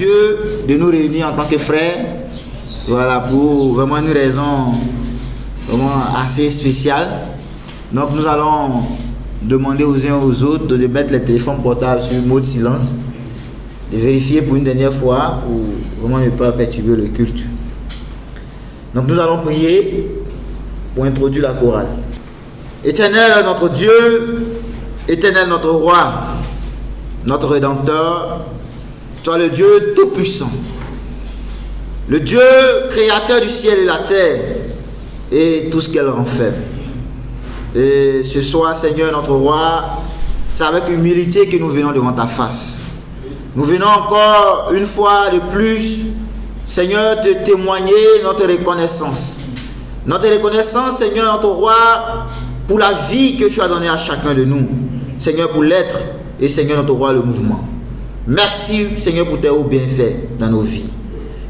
Dieu de nous réunir en tant que frères. Voilà, pour vraiment une raison vraiment assez spéciale. Donc nous allons demander aux uns aux autres de mettre les téléphones portables sur mode silence, de vérifier pour une dernière fois pour vraiment ne pas perturber le culte. Donc nous allons prier pour introduire la chorale. Éternel notre Dieu, éternel notre roi, notre rédempteur, toi le Dieu tout-puissant, le Dieu créateur du ciel et la terre et tout ce qu'elle renferme. Et ce soir, Seigneur notre roi, c'est avec humilité que nous venons devant ta face. Nous venons encore une fois de plus, Seigneur, te témoigner notre reconnaissance. Notre reconnaissance, Seigneur notre roi, pour la vie que tu as donnée à chacun de nous. Seigneur, pour l'être et Seigneur notre roi, le mouvement. Merci, Seigneur, pour tes hauts bienfaits dans nos vies.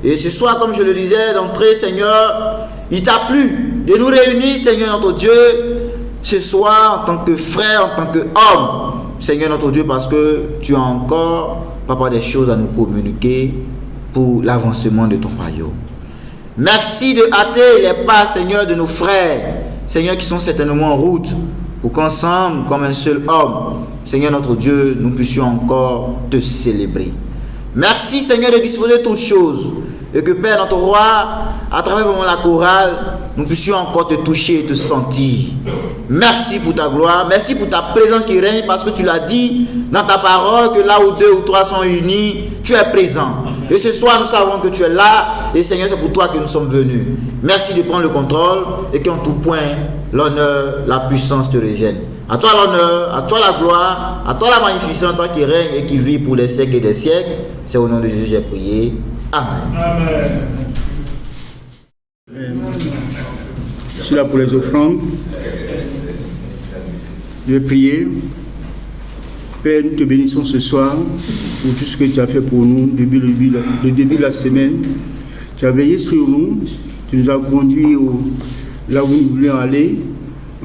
Et ce soir, comme je le disais d'entrée, Seigneur, il t'a plu de nous réunir, Seigneur notre Dieu, ce soir en tant que frère, en tant qu'homme, Seigneur notre Dieu, parce que tu as encore, Papa, des choses à nous communiquer pour l'avancement de ton royaume. Merci de hâter les pas, Seigneur, de nos frères, Seigneur, qui sont certainement en route, pour qu'ensemble, comme un seul homme, Seigneur notre Dieu, nous puissions encore te célébrer. Merci, Seigneur, de disposer de toutes choses, et que, Père, notre roi, à travers vraiment la chorale, nous puissions encore te toucher et te sentir. Merci pour ta gloire, merci pour ta présence qui règne, parce que tu l'as dit dans ta parole, que là où 2 ou 3 sont unis, tu es présent. Et ce soir, nous savons que tu es là, et Seigneur, c'est pour toi que nous sommes venus. Merci de prendre le contrôle, et qu'en tout point, l'honneur, la puissance te reviennent. À toi l'honneur, à toi la gloire, à toi la magnificence, toi qui règne et qui vit pour les siècles et des siècles. C'est au nom de Jésus que j'ai prié. Amen. Amen. Je suis là pour les offrandes. Je vais prier. Père, nous te bénissons ce soir pour tout ce que tu as fait pour nous depuis le début de la semaine. Tu as veillé sur nous, tu nous as conduits là où nous voulions aller.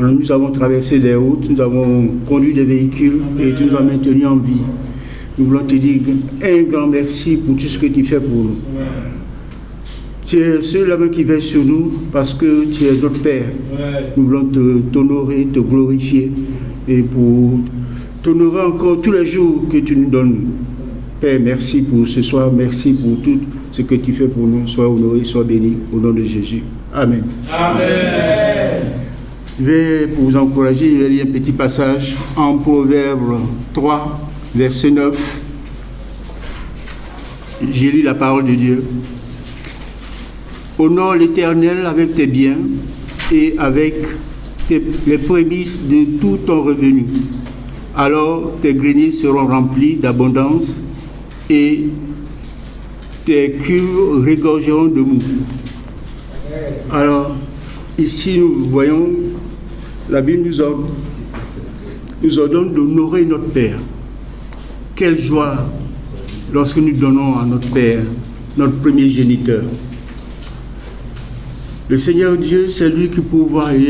Nous avons traversé des routes, nous avons conduit des véhicules et tu nous as maintenus en vie. Nous voulons te dire un grand merci pour tout ce que tu fais pour nous. Tu es celui-là qui veille sur nous parce que tu es notre Père. Nous voulons t'honorer, te glorifier et pour t'honorer encore tous les jours que tu nous donnes. Père, merci pour ce soir, merci pour tout ce que tu fais pour nous. Sois honoré, sois béni au nom de Jésus. Amen. Amen. Je vais, pour vous encourager, je vais lire un petit passage en Proverbe 3, verset 9. J'ai lu la parole de Dieu. Honore l'Éternel avec tes biens et avec les prémices de tout ton revenu. Alors tes greniers seront remplis d'abondance et tes cuves regorgeront de mou. Alors, ici nous voyons, la Bible nous ordonne d'honorer notre Père. Quelle joie lorsque nous donnons à notre Père, notre premier géniteur. Le Seigneur Dieu, c'est lui qui pourvoit, il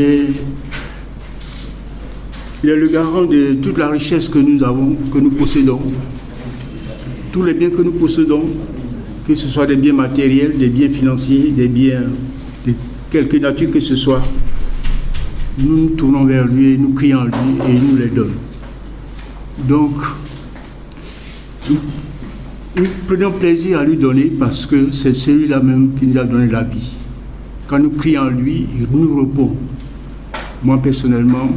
est le garant de toute la richesse que nous avons, que nous possédons. Tous les biens que nous possédons, que ce soit des biens matériels, des biens financiers, des biens de quelque nature que ce soit, nous nous tournons vers lui, nous crions à lui et il nous les donne. Donc, nous prenons plaisir à lui donner parce que c'est celui-là même qui nous a donné la vie. Quand nous crions à lui, il nous répond. Moi, personnellement,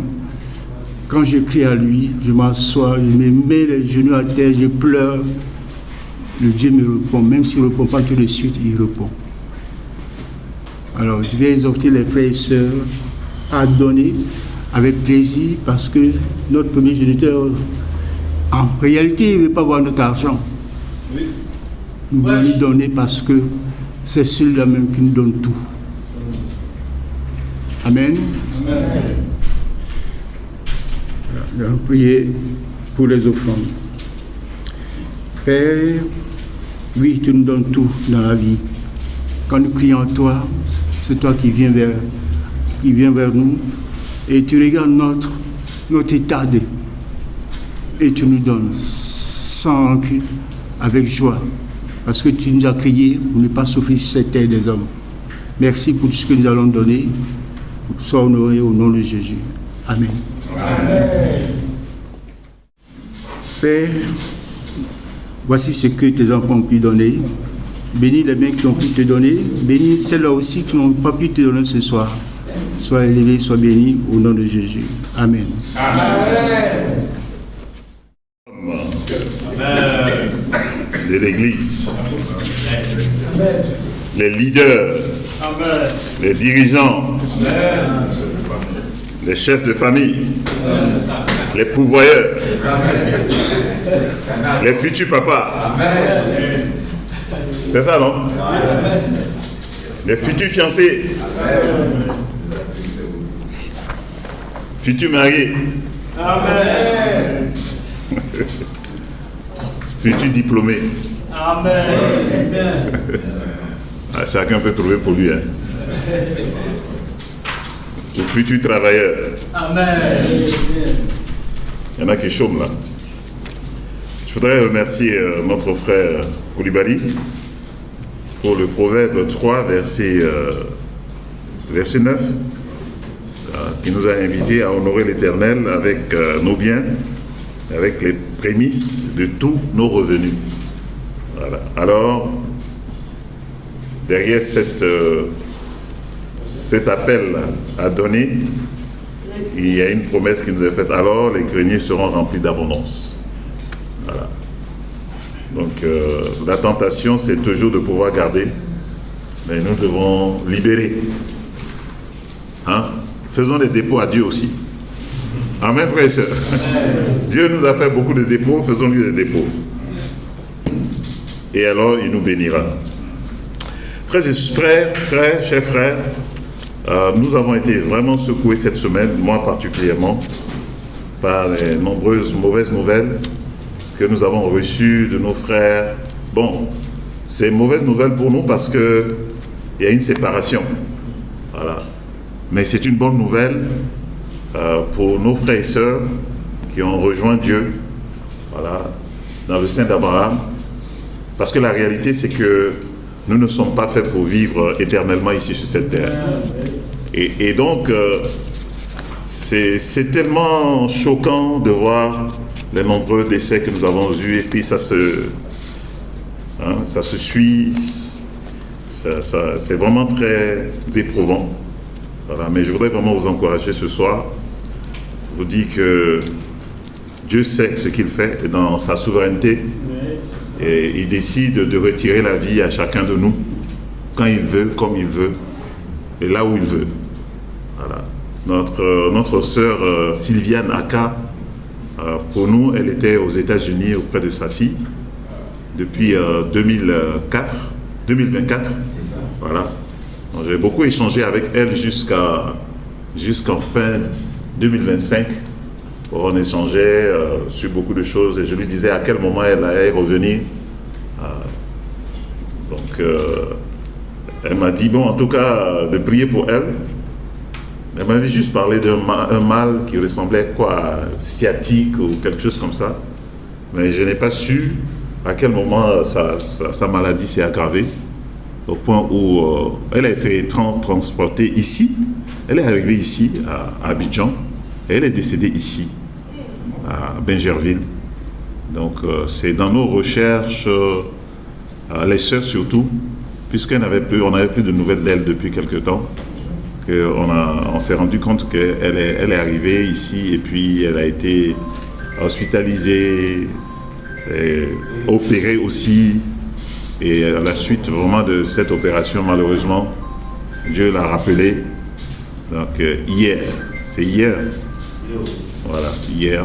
quand je crie à lui, je m'assois, je me mets les genoux à terre, je pleure. Le Dieu me répond. Même s'il ne répond pas tout de suite, il répond. Alors, je vais exhorter les frères et sœurs à donner avec plaisir parce que notre premier géniteur, en réalité, il ne veut pas voir notre argent. Oui. Nous voulons lui donner parce que c'est celui-là même qui nous donne tout. Amen. Amen. Nous allons prier pour les offrandes. Père, oui, tu nous donnes tout dans la vie. Quand nous crions à toi, c'est toi qui viens vers nous et tu regardes notre état et tu nous donnes sans rancune, avec joie. parce que tu nous as créés pour ne pas souffrir sur cette terre des hommes. Merci pour tout ce que nous allons donner. Sois honoré au nom de Jésus. Amen. Amen. Père, voici ce que tes enfants ont pu donner. Bénis les mains qui ont pu te donner. Bénis celles-là aussi qui n'ont pas pu te donner ce soir. Sois élevé, sois béni au nom de Jésus. Amen. Amen. De l'Église, les leaders, les dirigeants, les chefs de famille, les pourvoyeurs, les futurs papas. C'est ça, non? Les futurs fiancés, futurs mariés, futurs diplômés. Ah, chacun peut trouver pour lui. Aux futurs travailleurs. Il y en a qui chôment là. Je voudrais remercier notre frère Koulibaly pour le Proverbe 3, verset 9, qui nous a invités à honorer l'Éternel avec nos biens, avec les prémices de tous nos revenus. Voilà. Alors, derrière cet appel à donner, il y a une promesse qui nous est faite. Alors, les greniers seront remplis d'abondance. Voilà. Donc, la tentation, c'est toujours de pouvoir garder, mais nous devons libérer. Hein? Faisons des dépôts à Dieu aussi. Amen, frères et sœurs. Dieu nous a fait beaucoup de dépôts, faisons-lui des dépôts. Et alors, il nous bénira. Frères, chers frères, nous avons été vraiment secoués cette semaine, moi particulièrement, par les nombreuses mauvaises nouvelles que nous avons reçues de nos frères. Bon, c'est mauvaise nouvelle pour nous parce qu'il y a une séparation. Voilà. Mais c'est une bonne nouvelle pour nos frères et sœurs qui ont rejoint Dieu, voilà, dans le sein d'Abraham. Parce que la réalité, c'est que nous ne sommes pas faits pour vivre éternellement ici sur cette terre. Et donc, c'est tellement choquant de voir les nombreux décès que nous avons eus, et puis ça se suit, c'est vraiment très éprouvant. Voilà. Mais je voudrais vraiment vous encourager ce soir. Je vous dis que Dieu sait ce qu'il fait dans sa souveraineté. Et il décide de retirer la vie à chacun de nous, quand il veut, comme il veut, et là où il veut. Voilà. Notre sœur Sylviane Aka, pour nous, elle était aux États-Unis auprès de sa fille depuis 2024. Voilà. J'ai beaucoup échangé avec elle jusqu'en fin 2025. On échangeait sur beaucoup de choses et je lui disais à quel moment elle allait revenir. Donc, elle m'a dit, bon, en tout cas, de prier pour elle. Elle m'avait juste parlé d'un mal qui ressemblait à sciatique ou quelque chose comme ça. Mais je n'ai pas su à quel moment sa maladie s'est aggravée, au point où elle a été transportée ici. Elle est arrivée ici, à Abidjan, et elle est décédée ici, à Bingerville. Donc, c'est dans nos recherches, les sœurs surtout, puisqu'on n'avait plus de nouvelles d'elle depuis quelque temps, on s'est rendu compte qu'elle est arrivée ici et puis elle a été hospitalisée, opérée aussi. Et à la suite vraiment de cette opération, malheureusement, Dieu l'a rappelé. Donc hier, c'est hier. Voilà, hier.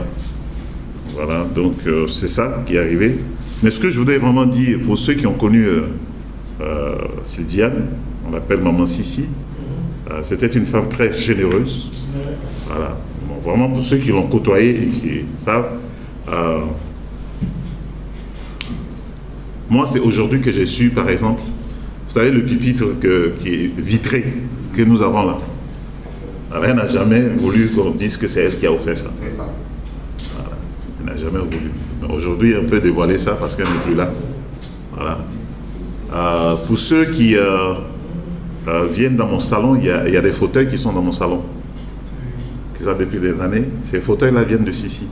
Voilà, donc c'est ça qui est arrivé. Mais ce que je voudrais vraiment dire, pour ceux qui ont connu Sylviane, on l'appelle Maman Sissi, c'était une femme très généreuse. Voilà. Bon, vraiment pour ceux qui l'ont côtoyée et qui savent. Moi, c'est aujourd'hui que j'ai su, par exemple, vous savez, le pupitre qui est vitré, que nous avons là. Alors, elle n'a jamais voulu qu'on dise que c'est elle qui a offert ça. C'est ça. Voilà. Elle n'a jamais voulu. Aujourd'hui, on peut dévoiler ça parce qu'elle n'est plus là. Voilà. Pour ceux qui viennent dans mon salon, il y a des fauteuils qui sont dans mon salon, qui sont depuis des années. Ces fauteuils-là viennent de Sissi.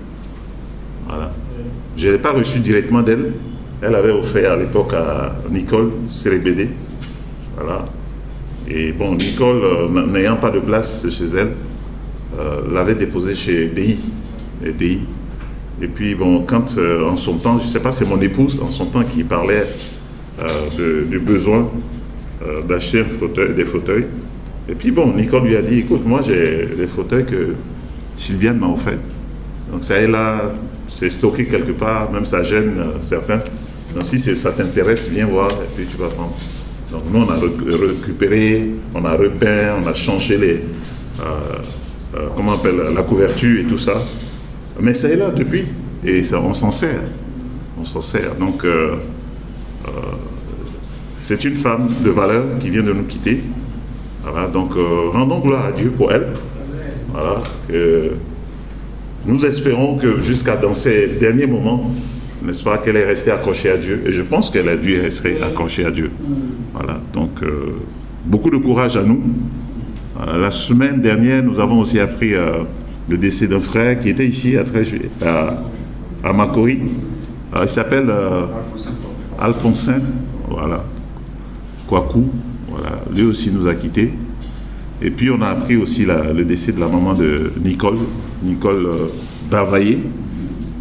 Voilà. Je n'ai pas reçu directement d'elle. Elle avait offert à l'époque à Nicole Cérébédé. Voilà. Et bon, Nicole, n'ayant pas de place chez elle, l'avait déposé chez DI. Et puis bon, quand en son temps, je ne sais pas, c'est mon épouse en son temps qui parlait du besoin d'acheter des fauteuils. Et puis bon, Nicole lui a dit, écoute, moi j'ai des fauteuils que Sylviane m'a offert. Donc ça est là, c'est stocké quelque part, même ça gêne certains. Donc si ça t'intéresse, viens voir et puis tu vas prendre. Donc nous on a récupéré, on a repeint, on a changé comment on appelle, la couverture et tout ça. Mais ça est là depuis et ça, on s'en sert. Donc c'est une femme de valeur qui vient de nous quitter. Voilà, donc rendons gloire à Dieu pour elle. Voilà, nous espérons que jusqu'à dans ces derniers moments, n'est-ce pas, qu'elle est restée accrochée à Dieu. Et je pense qu'elle a dû rester accrochée à Dieu. Voilà, donc beaucoup de courage à nous. Voilà, la semaine dernière, nous avons aussi appris le décès d'un frère qui était ici à Makori. Il s'appelle Alphonsin. Voilà. Kwaku. Voilà. Lui aussi nous a quittés. Et puis on a appris aussi le décès de la maman de Nicole Bavaillé.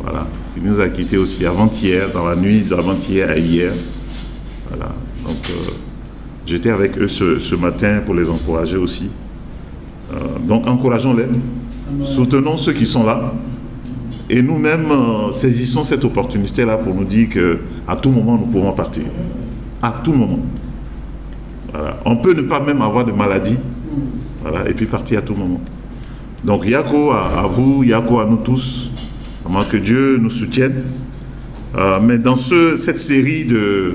Voilà. Il nous a quittés aussi avant-hier, dans la nuit d'avant-hier à hier. Voilà. Donc j'étais avec eux ce matin pour les encourager aussi. Donc encourageons-les, soutenons ceux qui sont là et nous-mêmes saisissons cette opportunité-là pour nous dire qu'à tout moment nous pouvons partir. À tout moment. Voilà. On peut ne pas même avoir de maladie, voilà, et puis partir à tout moment. Donc Yako à vous, Yako à nous tous, vraiment que Dieu nous soutienne. Mais dans cette série de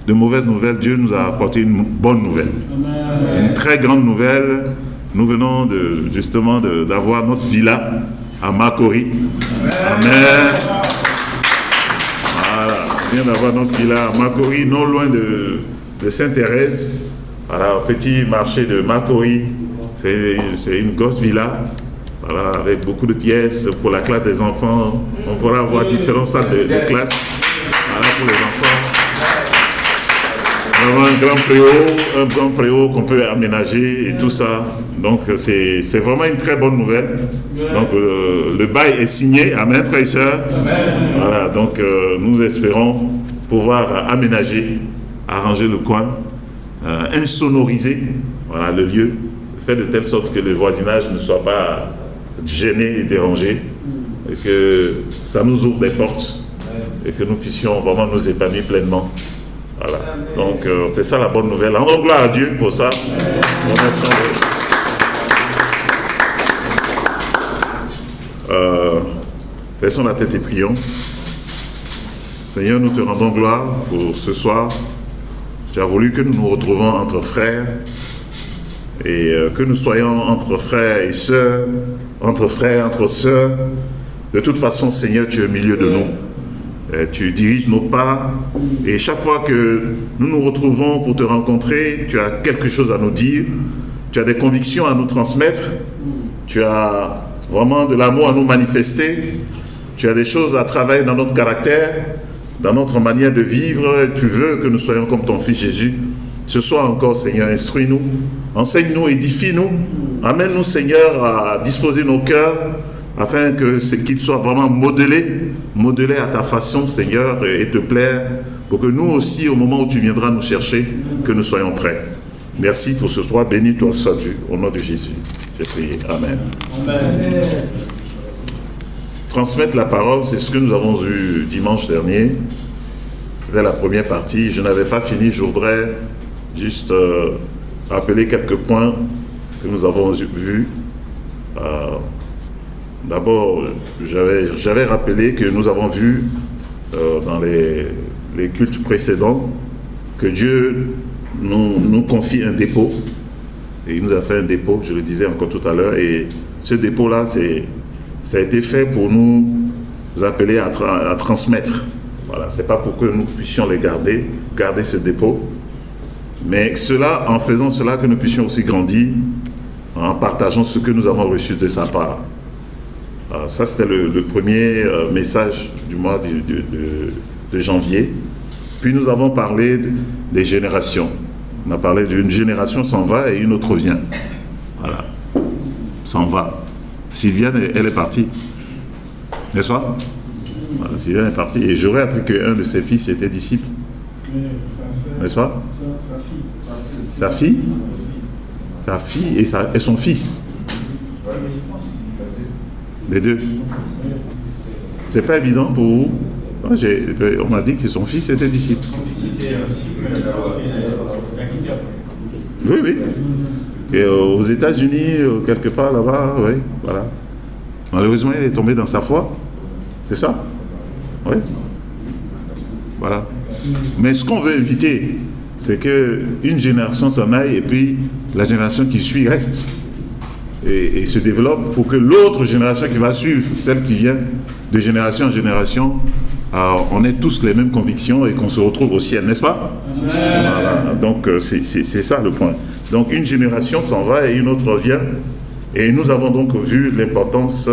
mauvaises nouvelles, Dieu nous a apporté une bonne nouvelle. Amen. Une très grande nouvelle. Nous venons justement d'avoir notre villa à Makori. Amen. Voilà, on vient d'avoir notre villa à Makori, non loin de Sainte-Thérèse. Voilà, un petit marché de Makori. C'est une grosse villa. Voilà, avec beaucoup de pièces pour la classe des enfants. On pourra avoir différentes salles de classe. Voilà, pour les enfants. Vraiment un grand préau qu'on peut aménager et tout ça. Donc c'est vraiment une très bonne nouvelle. Donc le bail est signé. Amen, frères et sœurs. Voilà, donc nous espérons pouvoir aménager, arranger le coin, insonoriser, voilà, le lieu, faire de telle sorte que le voisinage ne soit pas gêné et dérangé, et que ça nous ouvre des portes et que nous puissions vraiment nous épanouir pleinement. Voilà. Donc c'est ça la bonne nouvelle. Rendons gloire à Dieu pour ça. Laissons la tête et prions. Seigneur, nous te rendons gloire pour ce soir. Tu as voulu que nous nous retrouvons entre frères et que nous soyons entre frères et sœurs, entre frères, entre sœurs. De toute façon, Seigneur, tu es au milieu de nous. Tu diriges nos pas et chaque fois que nous nous retrouvons pour te rencontrer, tu as quelque chose à nous dire, tu as des convictions à nous transmettre, tu as vraiment de l'amour à nous manifester, tu as des choses à travailler dans notre caractère, dans notre manière de vivre, tu veux que nous soyons comme ton Fils Jésus. Ce soir encore, Seigneur, instruis-nous, enseigne-nous, édifie-nous, amène-nous, Seigneur, à disposer nos cœurs afin qu'ils soient vraiment modelés à ta façon, Seigneur, et te plaire, pour que nous aussi, au moment où tu viendras nous chercher, que nous soyons prêts. Merci pour ce soir, béni toi sois-tu, au nom de Jésus. J'ai prié. Amen. Amen. Transmettre la parole, c'est ce que nous avons eu dimanche dernier. C'était la première partie. Je n'avais pas fini, je voudrais juste rappeler quelques points que nous avons vus. D'abord, j'avais rappelé que nous avons vu dans les cultes précédents que Dieu nous confie un dépôt. Et il nous a fait un dépôt, je le disais encore tout à l'heure. Et ce dépôt-là, ça a été fait pour nous appeler à transmettre. Voilà, c'est pas pour que nous puissions garder ce dépôt, Mais cela, en faisant cela, que nous puissions aussi grandir en partageant ce que nous avons reçu de sa part. Ça, c'était le premier message du mois de janvier. Puis nous avons parlé des générations. On a parlé d'une génération s'en va et une autre vient. Voilà. S'en va. Sylviane, elle est partie. N'est-ce pas? Voilà, Sylviane est partie. Et j'aurais appris qu'un de ses fils était disciple. N'est-ce pas? Sa fille? Sa fille et son fils. Les deux. C'est pas évident pour vous. On m'a dit que son fils était disciple. Oui, oui. Et aux États-Unis, quelque part là-bas, oui, voilà. Malheureusement, il est tombé dans sa foi. C'est ça? Oui. Voilà. Mais ce qu'on veut éviter, c'est qu'une génération s'en aille et puis la génération qui suit reste et se développe pour que l'autre génération qui va suivre, celle qui vient de génération en génération, on ait tous les mêmes convictions et qu'on se retrouve au ciel, n'est-ce pas? Voilà. Donc c'est ça le point. Donc une génération s'en va et une autre vient. Et nous avons donc vu l'importance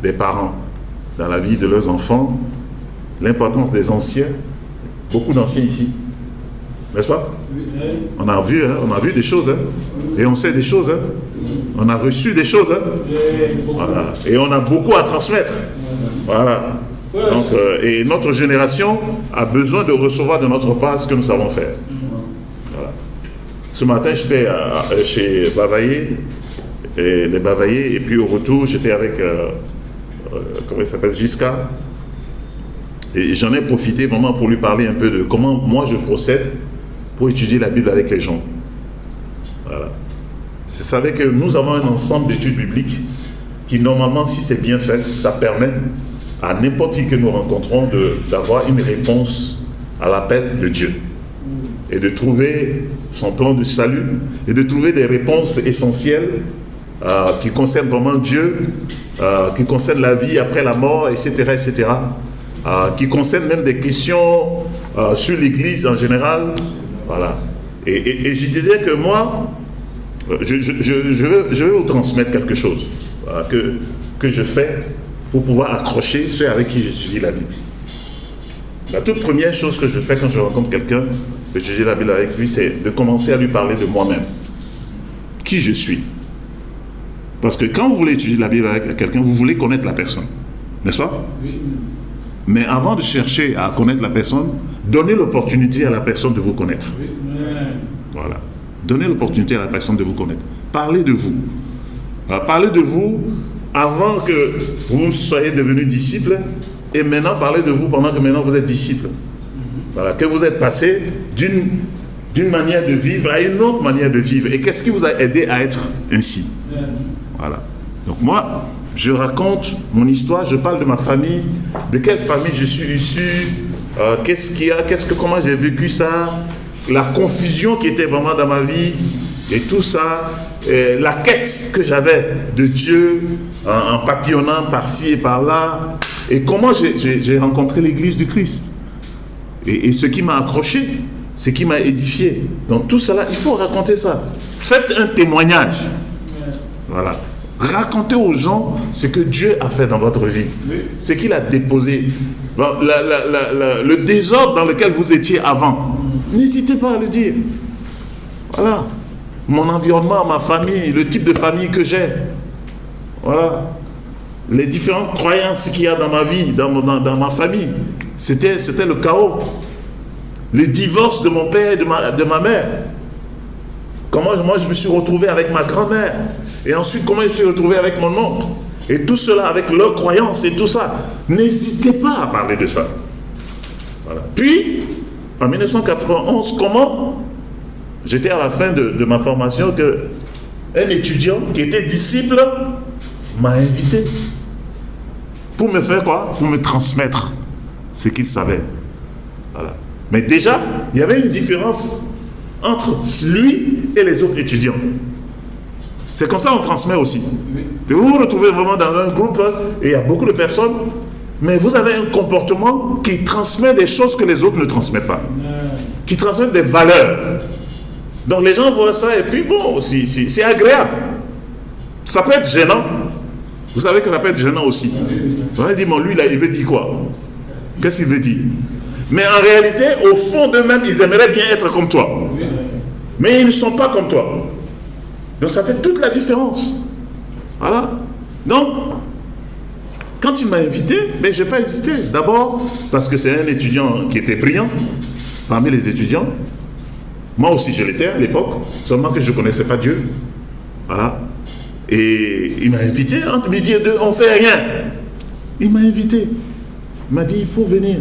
des parents dans la vie de leurs enfants, l'importance des anciens, beaucoup d'anciens ici, n'est-ce pas? On a vu des choses, hein? Et on sait des choses, hein? On a reçu des choses, hein? Voilà. Et on a beaucoup à transmettre. Voilà. Donc, et notre génération a besoin de recevoir de notre part ce que nous savons faire. Voilà. Ce matin, j'étais chez Bavaillé, les Bavaillés, et puis au retour, j'étais avec, comment il s'appelle, Giscard. Et j'en ai profité vraiment pour lui parler un peu de comment moi je procède pour étudier la Bible avec les gens. Voilà. Vous savez que nous avons un ensemble d'études bibliques qui, normalement, si c'est bien fait, ça permet à n'importe qui que nous rencontrons d'avoir une réponse à l'appel de Dieu et de trouver son plan de salut et de trouver des réponses essentielles qui concernent vraiment Dieu, qui concernent la vie après la mort, etc., etc., qui concernent même des questions sur l'Église en général. Voilà. Et je disais que moi, je vais vous transmettre quelque chose que je fais pour pouvoir accrocher ceux avec qui j'étudie la Bible. La toute première chose que je fais quand je rencontre quelqu'un, que j'étudie la Bible avec lui, c'est de commencer à lui parler de moi-même. Qui je suis. Parce que quand vous voulez étudier la Bible avec quelqu'un, vous voulez connaître la personne. N'est-ce pas? Oui. Mais avant de chercher à connaître la personne, donnez l'opportunité à la personne de vous connaître. Oui. Voilà. Donnez l'opportunité à la personne de vous connaître. Parlez de vous. Parlez de vous avant que vous soyez devenus disciples, et maintenant parlez de vous pendant que maintenant vous êtes disciples. Voilà, que vous êtes passé d'une manière de vivre à une autre manière de vivre. Et qu'est-ce qui vous a aidé à être ainsi? Voilà. Donc moi, je raconte mon histoire, je parle de ma famille, de quelle famille je suis issu, qu'est-ce qu'il y a, comment j'ai vécu ça, la confusion qui était vraiment dans ma vie, et tout ça, la quête que j'avais de Dieu, en papillonnant par-ci et par-là, et comment j'ai rencontré l'Église du Christ. Et ce qui m'a accroché, ce qui m'a édifié. Donc tout cela, il faut raconter ça. Faites un témoignage. Voilà. Racontez aux gens ce que Dieu a fait dans votre vie, ce qu'il a déposé, le désordre dans lequel vous étiez avant. N'hésitez pas à le dire. Voilà. Mon environnement, ma famille, le type de famille que j'ai. Voilà. Les différentes croyances qu'il y a dans ma vie, dans ma famille. C'était le chaos. Le divorce de mon père et de ma mère. Comment moi je me suis retrouvé avec ma grand-mère. Et ensuite comment je me suis retrouvé avec mon oncle. Et tout cela avec leurs croyances et tout ça. N'hésitez pas à parler de ça. Voilà. Puis, en 1991, comment j'étais à la fin de ma formation qu'un étudiant qui était disciple m'a invité. Pour me faire quoi? Pour me transmettre ce qu'il savait. Voilà. Mais déjà, il y avait une différence entre lui et les autres étudiants. C'est comme ça qu'on transmet aussi. Vous vous retrouvez vraiment dans un groupe et il y a beaucoup de personnes, mais vous avez un comportement qui transmet des choses que les autres ne transmettent pas. Qui transmet des valeurs. Donc les gens voient ça et puis bon, c'est agréable. Ça peut être gênant. Vous savez que ça peut être gênant aussi. On va dire, bon, lui là, il veut dire quoi? Qu'est-ce qu'il veut dire? Mais en réalité, au fond d'eux-mêmes, ils aimeraient bien être comme toi. Mais ils ne sont pas comme toi. Donc ça fait toute la différence. Voilà. Donc, quand il m'a invité, mais je n'ai pas hésité. D'abord, parce que c'est un étudiant qui était brillant, parmi les étudiants. Moi aussi, je l'étais à l'époque, seulement que je ne connaissais pas Dieu. Voilà. Et il m'a invité, entre midi et deux, on ne fait rien. Il m'a invité. Il m'a dit, il faut venir.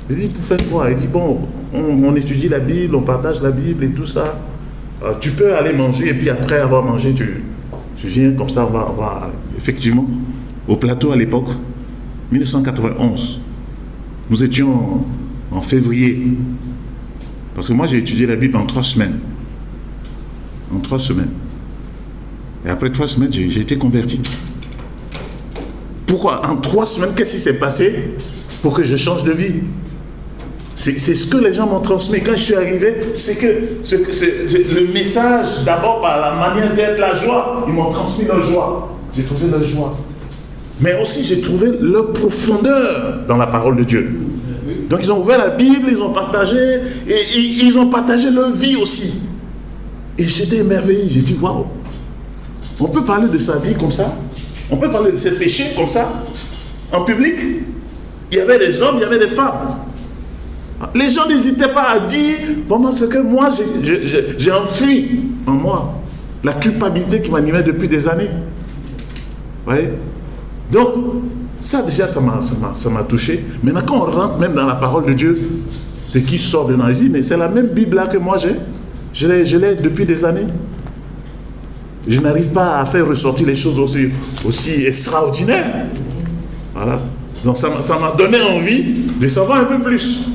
J'ai dit, pour faire quoi? Il dit, bon, on étudie la Bible, on partage la Bible et tout ça. Tu peux aller manger et puis après avoir mangé, tu viens comme ça, on va effectivement, au plateau à l'époque, 1991. Nous étions en février. Parce que moi, j'ai étudié la Bible en 3 semaines. En 3 semaines. Et après 3 semaines, j'ai été converti. Pourquoi? En 3 semaines, qu'est-ce qui s'est passé pour que je change de vie? C'est ce que les gens m'ont transmis. Quand je suis arrivé, c'est le message, d'abord par la manière d'être, la joie. Ils m'ont transmis leur joie. J'ai trouvé leur joie. Mais aussi, j'ai trouvé leur profondeur dans la parole de Dieu. Donc, ils ont ouvert la Bible, ils ont partagé, et ils ont partagé leur vie aussi. Et j'étais émerveillé. J'ai dit, waouh, on peut parler de sa vie comme ça? On peut parler de ses péchés comme ça? En public? Il y avait des hommes, il y avait des femmes. Les gens n'hésitaient pas à dire vraiment ce que moi j'ai enfui en moi, la culpabilité qui m'animait depuis des années. Vous voyez? Donc, ça déjà, ça m'a touché. Maintenant, quand on rentre même dans la parole de Dieu, ce qui sort de dans les îles, mais c'est la même Bible là que moi j'ai. Je l'ai depuis des années. Je n'arrive pas à faire ressortir les choses aussi extraordinaires. Voilà. Donc, ça m'a donné envie de savoir un peu plus.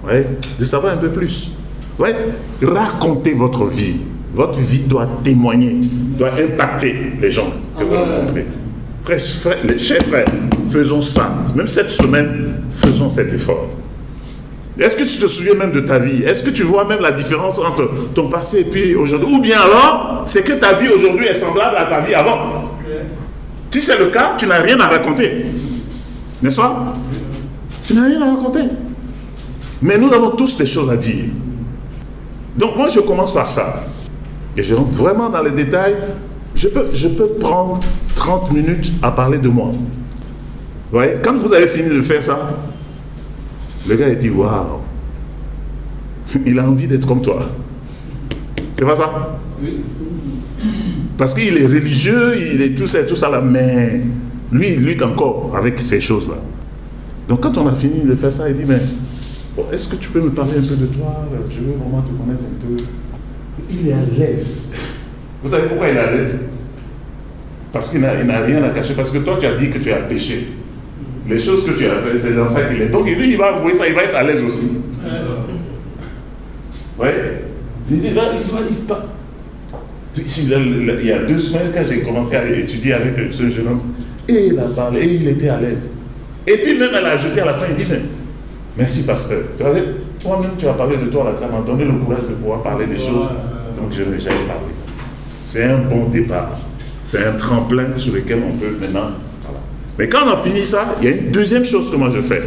Ouais, de savoir un peu plus. Ouais, racontez votre vie. Votre vie doit témoigner, doit impacter les gens que vous rencontrez. Chers frères, faisons ça. Même cette semaine, faisons cet effort. Est-ce que tu te souviens même de ta vie? Est-ce que tu vois même la différence entre ton passé et puis aujourd'hui? Ou bien alors, c'est que ta vie aujourd'hui est semblable à ta vie avant. Si c'est le cas, tu n'as rien à raconter. N'est-ce pas? Tu n'as rien à raconter. Mais nous avons tous des choses à dire. Donc moi, je commence par ça. Et je rentre vraiment dans les détails. Je peux prendre 30 minutes à parler de moi. Vous voyez, quand vous avez fini de faire ça, le gars, il dit, waouh, il a envie d'être comme toi. C'est pas ça? Oui. Parce qu'il est religieux, il est tout ça là, mais lui, il lutte encore avec ces choses-là. Donc quand on a fini de faire ça, il dit, mais bon, est-ce que tu peux me parler un peu de toi? Je veux vraiment te connaître un peu. Il est à l'aise. Vous savez pourquoi il est à l'aise? Parce qu'il n'a rien à cacher. Parce que toi, tu as dit que tu as péché. Les choses que tu as fait, c'est dans ça qu'il est. Donc lui, il va avouer ça, il va être à l'aise aussi. Oui. Il dit, là, il y a 2 semaines, quand j'ai commencé à étudier avec ce jeune homme, et il a parlé, et il était à l'aise. Et puis même, elle a ajouté à la fin, il dit, mais merci, pasteur. C'est-à-dire, toi-même, tu as parlé de toi, là, ça m'a donné le courage de pouvoir parler des choses. Donc, je n'ai jamais parlé. C'est un bon départ. C'est un tremplin sur lequel on peut maintenant. Voilà. Mais quand on a fini ça, il y a une deuxième chose que moi je fais.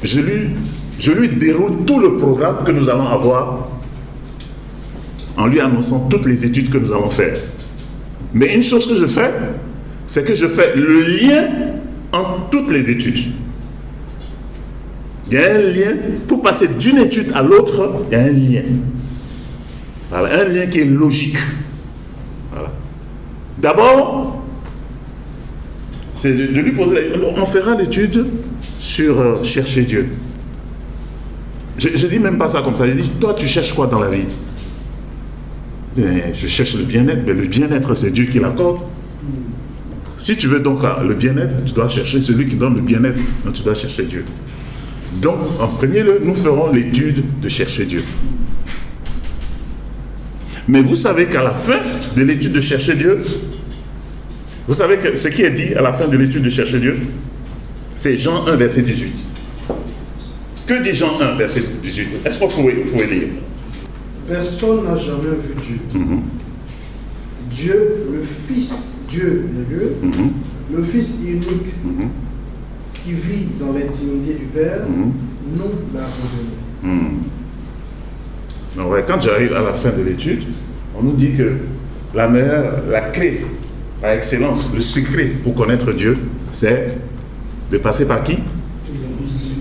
Je lui déroule tout le programme que nous allons avoir en lui annonçant toutes les études que nous allons faire. Mais une chose que je fais, c'est que je fais le lien entre toutes les études. Il y a un lien, pour passer d'une étude à l'autre, il y a un lien. Voilà, un lien qui est logique. Voilà. D'abord, c'est de lui poser on fera l'étude sur chercher Dieu. Je ne dis même pas ça comme ça. Je dis, toi, tu cherches quoi dans la vie? Je cherche le bien-être. Mais le bien-être, c'est Dieu qui l'accorde. Si tu veux donc le bien-être, tu dois chercher celui qui donne le bien-être. Donc, tu dois chercher Dieu. Donc, en premier lieu, nous ferons l'étude de chercher Dieu. Mais vous savez qu'à la fin de l'étude de chercher Dieu, vous savez que ce qui est dit à la fin de l'étude de chercher Dieu, c'est Jean 1, verset 18. Que dit Jean 1, verset 18? Est-ce que vous pouvez lire? personne n'a jamais vu Dieu. Dieu, le Fils, Dieu, le Fils unique qui vit dans l'intimité du Père, nous l'a révélé. Donc, ouais, quand j'arrive à la fin de l'étude, on nous dit que la clé, par excellence, le secret pour connaître Dieu, c'est de passer par qui?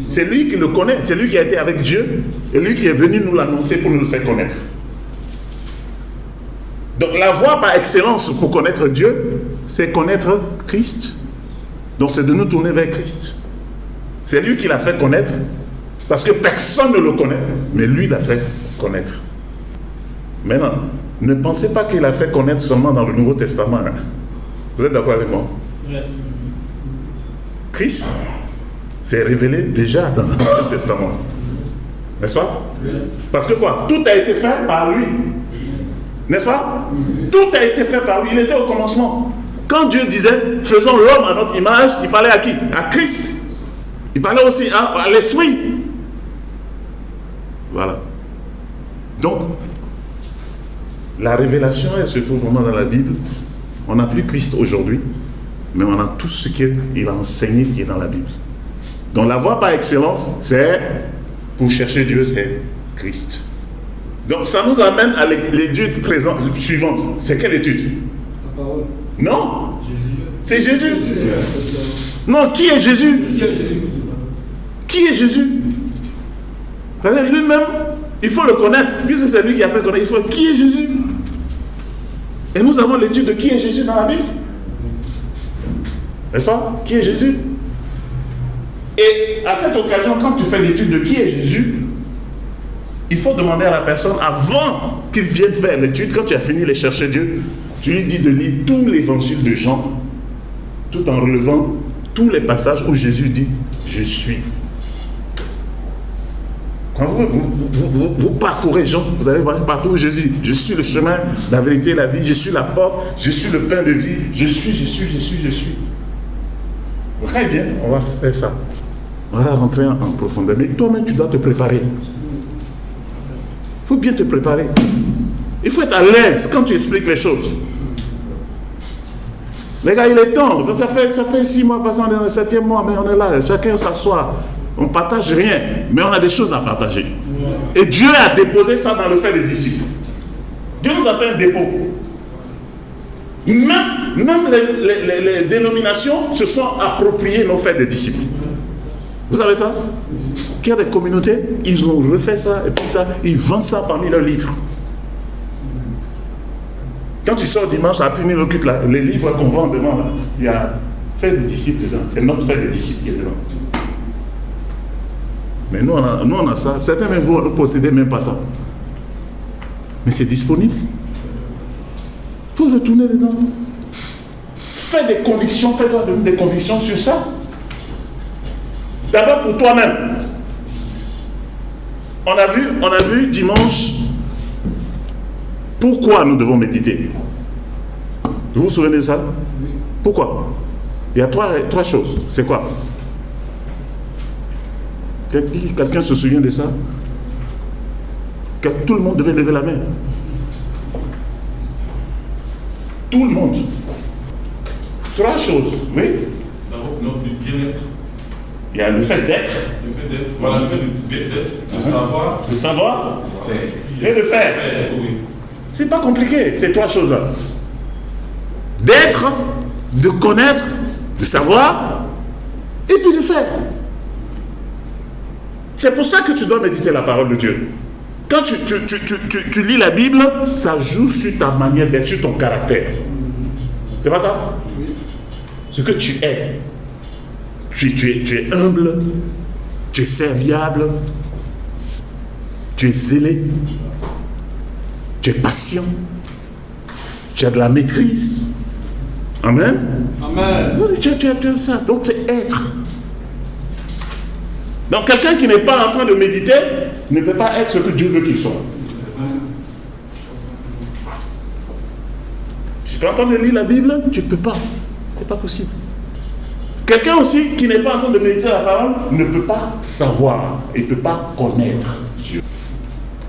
C'est lui qui le connaît, c'est lui qui a été avec Dieu et lui qui est venu nous l'annoncer pour nous le faire connaître. Donc la voie par excellence pour connaître Dieu, c'est connaître Christ. Donc c'est de nous tourner vers Christ. C'est lui qui l'a fait connaître, parce que personne ne le connaît, mais lui l'a fait connaître. Maintenant, ne pensez pas qu'il a fait connaître seulement dans le Nouveau Testament. Hein. Vous êtes d'accord avec moi? Christ s'est révélé déjà dans l'Ancien Testament. N'est-ce pas? Parce que quoi? Tout a été fait par lui. N'est-ce pas? Tout a été fait par lui. Il était au commencement. Quand Dieu disait, faisons l'homme à notre image, il parlait à qui? À Christ. Il parlait aussi à l'esprit. Voilà. Donc, la révélation, elle se trouve vraiment dans la Bible. On n'a plus Christ aujourd'hui, mais on a tout ce qu'il a enseigné qui est dans la Bible. Donc la voie par excellence, c'est, pour chercher Dieu, c'est Christ. Donc ça nous amène à l'étude suivante. C'est quelle étude? La parole. Non. Jésus. C'est Jésus. Non, qui est Jésus? Qui est Jésus? Lui-même, il faut le connaître, puisque c'est lui qui a fait connaître. Il faut, qui est Jésus? Et nous avons l'étude de qui est Jésus dans la Bible. N'est-ce pas? Qui est Jésus? Et à cette occasion, quand tu fais l'étude de qui est Jésus, il faut demander à la personne, avant qu'il vienne faire l'étude, quand tu as fini de chercher Dieu, tu lui dis de lire tout l'évangile de Jean, tout en relevant tous les passages où Jésus dit « Je suis ». Quand vous parcourez Jean, vous allez voir partout où Jésus dit « Je suis le chemin, la vérité, la vie, je suis la porte, je suis le pain de vie, je suis ». Très bien, on va faire ça. On va rentrer en profondeur. Mais toi-même, tu dois te préparer. Il faut bien te préparer. Il faut être à l'aise quand tu expliques les choses. Les gars, il est temps. Ça fait 6 mois, parce qu'on est dans le 7e mois, mais on est là. Chacun s'assoit. On ne partage rien, mais on a des choses à partager. Et Dieu a déposé ça dans le fait des disciples. Dieu nous a fait un dépôt. Même les dénominations se sont appropriées nos faits des disciples. Vous savez ça? Qu'il y a des communautés, ils ont refait ça, et puis ça, ils vendent ça parmi leurs livres. Quand tu sors dimanche à punir le culte, là, les livres qu'on vend devant, là, il y a fait des disciples dedans. C'est notre fait des disciples qui est dedans. Mais nous, on a ça. Certains même vous ne possédez même pas ça. Mais c'est disponible. Il faut retourner dedans. Fais des convictions, fais-toi des convictions sur ça. D'abord pour toi-même. On a vu dimanche pourquoi nous devons méditer. Vous vous souvenez de ça? Oui. Pourquoi? Il y a trois choses. C'est quoi? Quelqu'un se souvient de ça? Que tout le monde devait lever la main. Tout le monde. 3 choses, oui. D'abord, notre bien-être. Il y a le fait d'être. Le fait d'être. Voilà, le fait d'être. De savoir. De savoir. Et de faire. Oui. C'est pas compliqué, ces 3 choses-là. D'être, de connaître, de savoir, et puis de faire. C'est pour ça que tu dois méditer la parole de Dieu. Quand tu lis la Bible, ça joue sur ta manière d'être, sur ton caractère. C'est pas ça? Oui. Ce que tu es. Tu es humble, tu es serviable, tu es zélé, tu es patient, tu as de la maîtrise. Amen? Amen. Tu as ça. Donc c'est être. Donc quelqu'un qui n'est pas en train de méditer ne peut pas être ce que Dieu veut qu'il soit. Tu peux entendre lire la Bible, tu ne peux pas. C'est pas possible. Quelqu'un aussi qui n'est pas en train de méditer la parole ne peut pas savoir et ne peut pas connaître Dieu.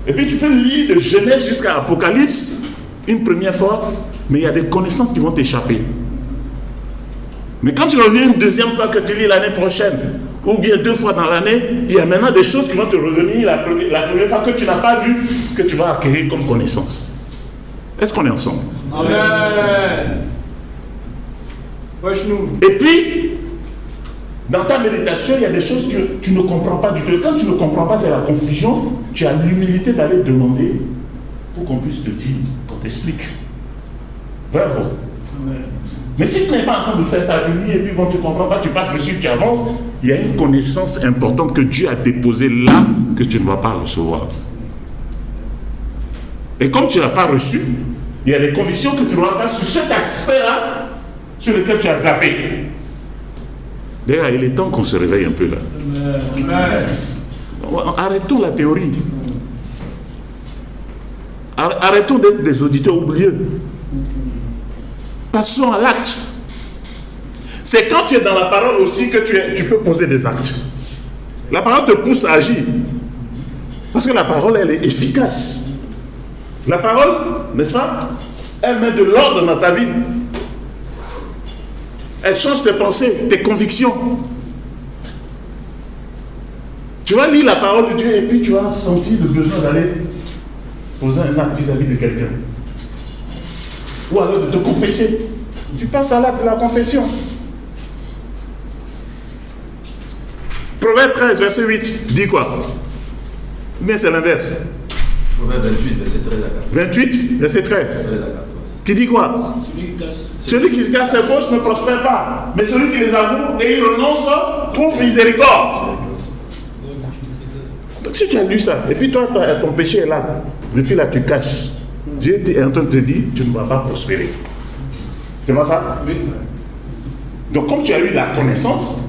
Et puis tu peux lire de Genèse jusqu'à Apocalypse une première fois, mais il y a des connaissances qui vont t'échapper. Mais quand tu reviens une deuxième fois que tu lis l'année prochaine, ou bien 2 fois dans l'année, il y a maintenant des choses qui vont te revenir la première fois que tu n'as pas vu, que tu vas acquérir comme connaissance. Est-ce qu'on est ensemble? Amen. Et puis, dans ta méditation, il y a des choses que tu ne comprends pas du tout. Quand tu ne comprends pas, c'est la confusion. Tu as l'humilité d'aller demander pour qu'on puisse te dire, qu'on t'explique. Bravo. Mais si tu n'es pas en train de faire ça, tu lis et puis bon, tu ne comprends pas, tu passes dessus, tu avances, il y a une connaissance importante que Dieu a déposée là que tu ne vas pas recevoir. Et comme tu ne l'as pas reçu, il y a des conditions que tu n'auras pas sur cet aspect-là sur lequel tu as zappé. D'ailleurs, il est temps qu'on se réveille un peu là. Arrêtons la théorie. Arrêtons d'être des auditeurs oublieux. Passons à l'acte. C'est quand tu es dans la parole aussi que tu peux poser des actes. La parole te pousse à agir. Parce que la parole, elle est efficace. La parole, n'est-ce pas? Elle met de l'ordre dans ta vie. Elle change tes pensées, tes convictions. Tu vas lire la parole de Dieu et puis tu vas sentir le besoin d'aller poser un acte vis-à-vis de quelqu'un. Ou alors de te confesser. Tu passes à l'acte de la confession. Proverbe 13, verset 8, dit quoi? Mais c'est l'inverse. Proverbe 28, verset 13 à 14. 28, verset 13. 13 à 14. Qui dit quoi? Celui qui se casse ses poches ne prospère pas. Mais celui qui les avoue et y renonce trouve miséricorde. Donc si tu as lu ça, et puis toi, ton péché est là. Depuis là, tu caches. Dieu est en train de te dire, tu ne vas pas prospérer. C'est pas ça? Oui. Donc comme tu as eu la connaissance,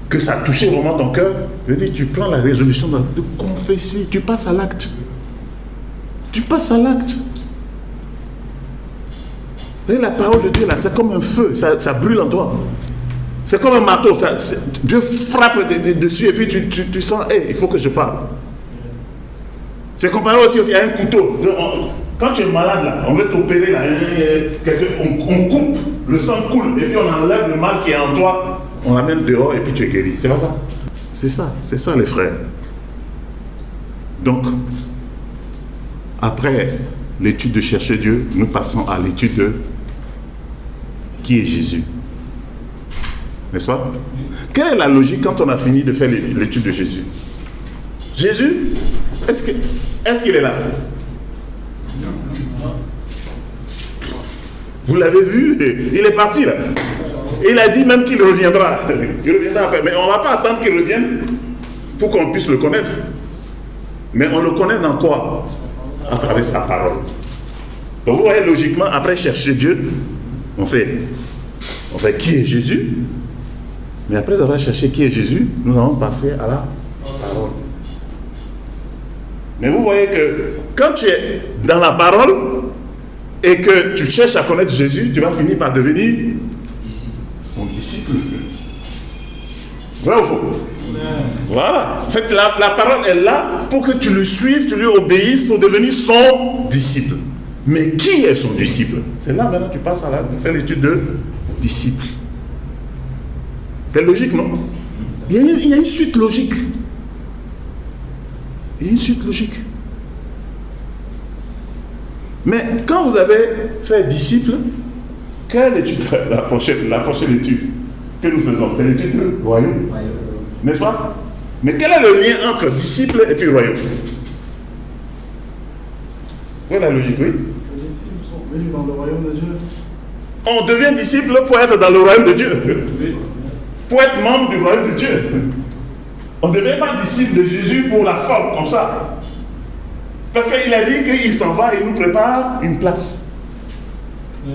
que ça a touché vraiment ton cœur, je dis, tu prends la résolution de confesser, tu passes à l'acte. Tu passes à l'acte. Et la parole de Dieu là, c'est comme un feu, ça brûle en toi. C'est comme un marteau, Dieu frappe dessus et puis tu sens, hey, il faut que je parle. C'est comparé aussi à un couteau. Quand tu es malade là, on veut t'opérer là, on coupe, le sang coule et puis on enlève le mal qui est en toi, on l'amène dehors et puis tu es guéri. C'est pas ça? C'est ça les frères. Donc, après l'étude de chercher Dieu, nous passons à l'étude de qui est Jésus. N'est-ce pas? Quelle est la logique quand on a fini de faire l'étude de Jésus? Jésus, est-ce qu'il est là? Vous l'avez vu, il est parti là. Et il a dit même qu'il reviendra. Il reviendra après. Mais on ne va pas attendre qu'il revienne pour qu'on puisse le connaître. Mais on le connaît dans quoi? À travers sa parole. Donc vous voyez, logiquement, après chercher Dieu, on fait qui est Jésus? Mais après avoir cherché qui est Jésus, nous allons passer à la parole. Mais vous voyez que quand tu es dans la parole et que tu cherches à connaître Jésus, tu vas finir par devenir son disciple. Vrai ou faux? Voilà. En fait, la parole est là pour que tu le suives, tu lui obéisses pour devenir son disciple. Mais qui est son disciple? C'est là maintenant que tu passes à faire l'étude de disciple. C'est logique, non? Il y a une suite logique. Il y a une suite logique. Mais quand vous avez fait disciple, quelle étude? La prochaine étude que nous faisons, c'est l'étude du royaume. N'est-ce pas? Mais quel est le lien entre disciple et puis royaume? Voilà la logique, oui. Les disciples sont venus dans le royaume de Dieu. On devient disciple pour être dans le royaume de Dieu. Pour être membre du royaume de Dieu. On ne devient pas disciple de Jésus pour la forme, comme ça. Parce qu'il a dit qu'il s'en va et nous prépare une place.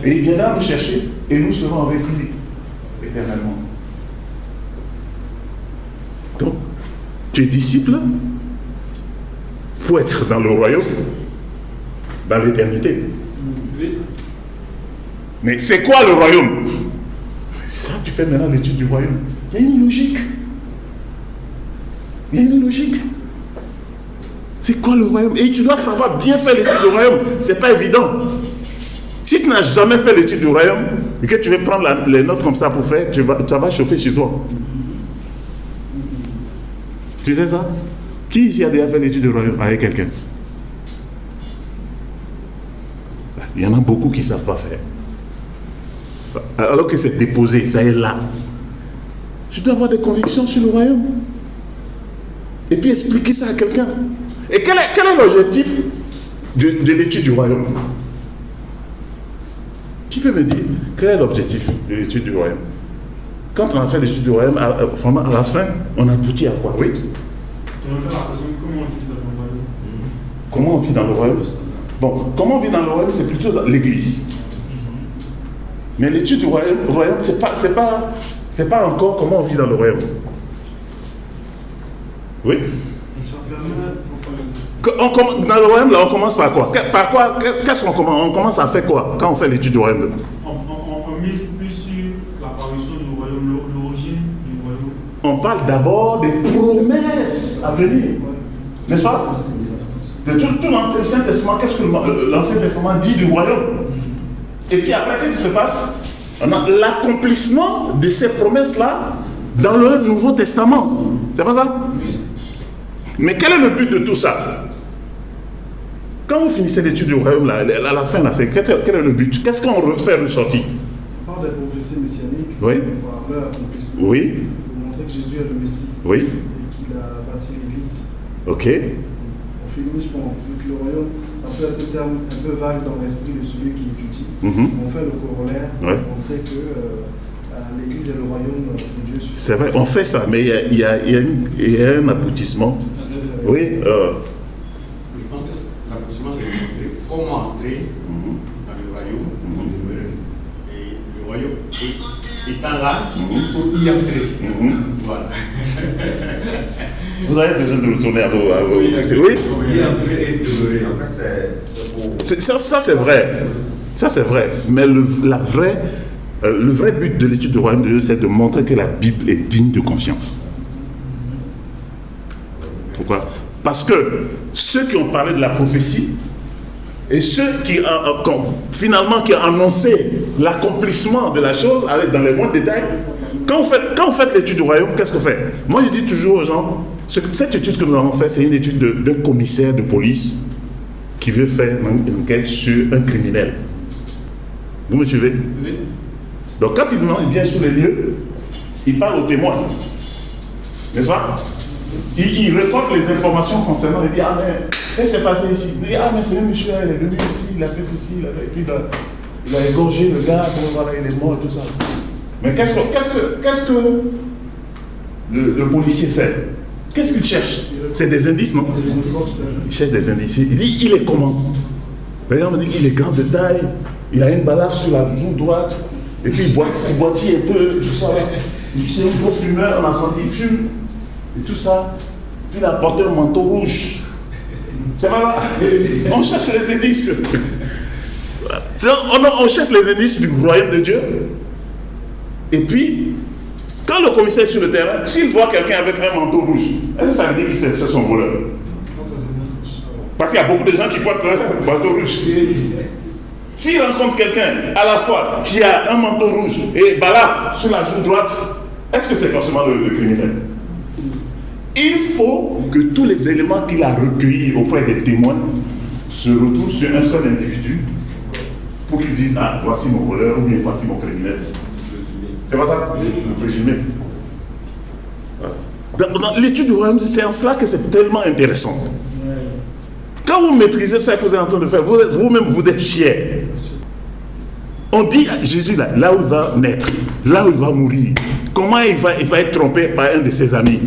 Et il viendra nous chercher et nous serons avec lui éternellement. Donc, tu es disciple pour être dans le royaume, dans l'éternité. Mais c'est quoi le royaume? Ça, tu fais maintenant l'étude du royaume. Il y a une logique. Il y a une logique. C'est quoi le royaume? Et tu dois savoir bien faire l'étude du royaume. C'est pas évident. Si tu n'as jamais fait l'étude du royaume et que tu veux prendre les notes comme ça pour faire, ça va chauffer chez toi. Tu sais ça? Qui ici a déjà fait l'étude du royaume avec quelqu'un? Il y en a beaucoup qui ne savent pas faire. Alors que c'est déposé, ça est là. Tu dois avoir des convictions sur le royaume. Et puis expliquer ça à quelqu'un. Et quel est l'objectif de l'étude du royaume? Qui peut me dire quel est l'objectif de l'étude du royaume? Quand on a fait l'étude du royaume, à la fin, on aboutit à quoi? Oui. Comment on vit dans le royaume? Bon, comment on vit dans le royaume, c'est plutôt dans l'église. Mais l'étude du royaume, c'est pas encore comment on vit dans le royaume. Oui? Dans le royaume, là, on commence par quoi? Qu'est-ce qu'on commence? On commence à faire quoi quand on fait l'étude du royaume? On mise plus sur l'apparition du royaume, l'origine du royaume. On parle d'abord des promesses à venir. N'est-ce pas? De tout l'Ancien Testament, qu'est-ce que l'Ancien Testament dit du royaume? Et puis après, qu'est-ce qui se passe? On a l'accomplissement de ces promesses-là dans le Nouveau Testament. C'est pas ça? Mais quel est le but de tout ça? Quand vous finissez l'étude du royaume, là, à la fin, là, quel est le but? Qu'est-ce qu'on fait ressortir? On parle des prophéties messianiques, oui. Par leur accomplissement, oui. Pour montrer que Jésus est le Messie, oui. Et qu'il a bâti l'Église. Ok. On finit, je pense, vu que le royaume, ça peut être un terme un peu vague dans l'esprit de celui qui étudie. On fait le corollaire, pour montrer que l'Église est le royaume de Dieu. C'est vrai, on fait ça, mais il y a un aboutissement. Oui. Je pense que l'aboutissement, c'est de montrer comment entrer dans le royaume. Et le royaume étant là, il faut y entrer. Voilà. Vous avez besoin de retourner à vos... Oui. Y entrer et demeurer. En fait, c'est ça, c'est vrai. Ça, c'est vrai. Mais le vrai but de l'étude du royaume de Dieu, c'est de montrer que la Bible est digne de confiance. Pourquoi? Parce que ceux qui ont parlé de la prophétie et ceux qui finalement qui ont annoncé l'accomplissement de la chose dans les moindres détails, quand vous faites l'étude du royaume, qu'est-ce qu'on fait? Moi, je dis toujours aux gens, cette étude que nous avons faite, c'est une étude d'un commissaire de police qui veut faire une enquête sur un criminel. Vous me suivez? Oui. Donc quand il vient sur les lieux, il parle aux témoins. N'est-ce pas? Il récolte les informations concernant, il dit, ah mais, qu'est-ce qui s'est passé ici? Il dit, ah mais c'est un monsieur, il est venu ici, il a fait ceci, il a fait, et puis il a égorgé le gars, voilà, il est mort et tout ça. Mais qu'est-ce que le policier fait? Qu'est-ce qu'il cherche? C'est des indices, non? Il cherche des indices. Il dit, il est comment? Par exemple, il dit qu'il est grand de taille, il a une balafre sur la joue droite, et puis il boitille un peu, tout ça. C'est un gros fumeur, on a senti, il fume, et tout ça. Puis il a porté un manteau rouge. C'est vrai? On cherche les indices. On cherche les indices du royaume de Dieu. Et puis, quand le commissaire est sur le terrain, s'il voit quelqu'un avec un manteau rouge, est-ce que ça veut dire que c'est son voleur? Parce qu'il y a beaucoup de gens qui portent un manteau rouge. S'il rencontre quelqu'un à la fois qui a un manteau rouge et balafre sur la joue droite, est-ce que c'est forcément le criminel? Il faut que tous les éléments qu'il a recueillis auprès des témoins se retrouvent sur un seul individu pour qu'ils disent, ah, voici mon voleur ou bien voici mon criminel. C'est pas ça? Le présumé. Dans l'étude du royaume, c'est en cela que c'est tellement intéressant. Quand vous maîtrisez ça que vous êtes en train de faire, vous-même vous êtes fiers. On dit à Jésus là où il va naître, là où il va mourir, comment il va être trompé par un de ses amis.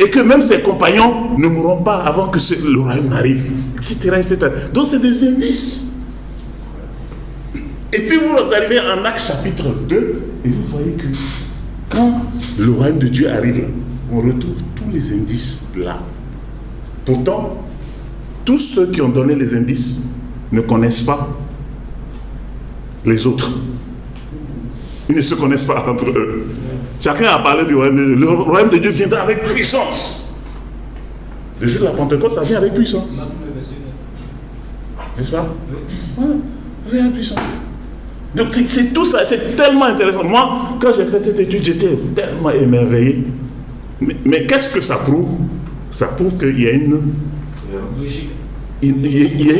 Et que même ses compagnons ne mourront pas avant que le royaume arrive, etc., etc. Donc c'est des indices. Et puis vous arrivez en Actes chapitre 2 et vous voyez que quand le royaume de Dieu arrive, on retrouve tous les indices là. Pourtant, tous ceux qui ont donné les indices ne connaissent pas les autres. Ils ne se connaissent pas entre eux. Chacun a parlé du royaume de Dieu. Le royaume de Dieu viendra avec puissance. Le jour de la Pentecôte, ça vient avec puissance. N'est-ce pas? Voilà, ça vient avec puissance. Donc c'est tout ça, c'est tellement intéressant. Moi, quand j'ai fait cette étude, j'étais tellement émerveillé. Mais qu'est-ce que ça prouve? Ça prouve qu'il y a une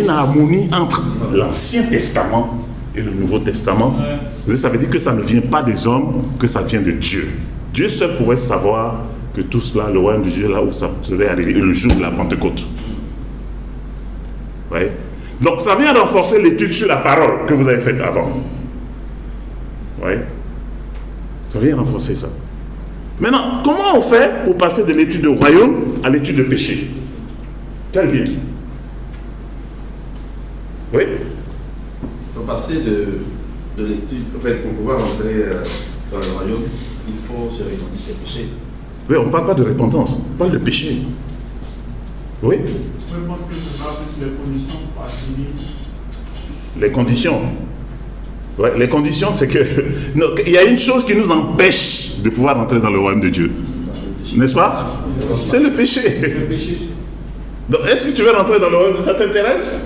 harmonie entre l'Ancien Testament et le Nouveau Testament. Ça veut dire que ça ne vient pas des hommes, que ça vient de Dieu. Dieu seul pourrait savoir que tout cela, le royaume de Dieu, là où ça serait arrivé, le jour de la Pentecôte. Vous voyez? Donc ça vient renforcer l'étude sur la parole que vous avez faite avant. Oui. Ça vient renforcer ça. Maintenant, comment on fait pour passer de l'étude de royaume à l'étude de péché? Quel lien? Oui. Pour passer de l'étude, en fait, pour pouvoir entrer dans le royaume, il faut se repentir ses péchés. Oui, on ne parle pas de repentance, on parle de péché. Oui. Je pense que ce sera plus les conditions pour assumer. Les conditions. Ouais, les conditions, c'est que il y a une chose qui nous empêche de pouvoir entrer dans le royaume de Dieu. N'est-ce pas? C'est le péché. Donc, est-ce que tu veux rentrer dans le royaume? Ça t'intéresse?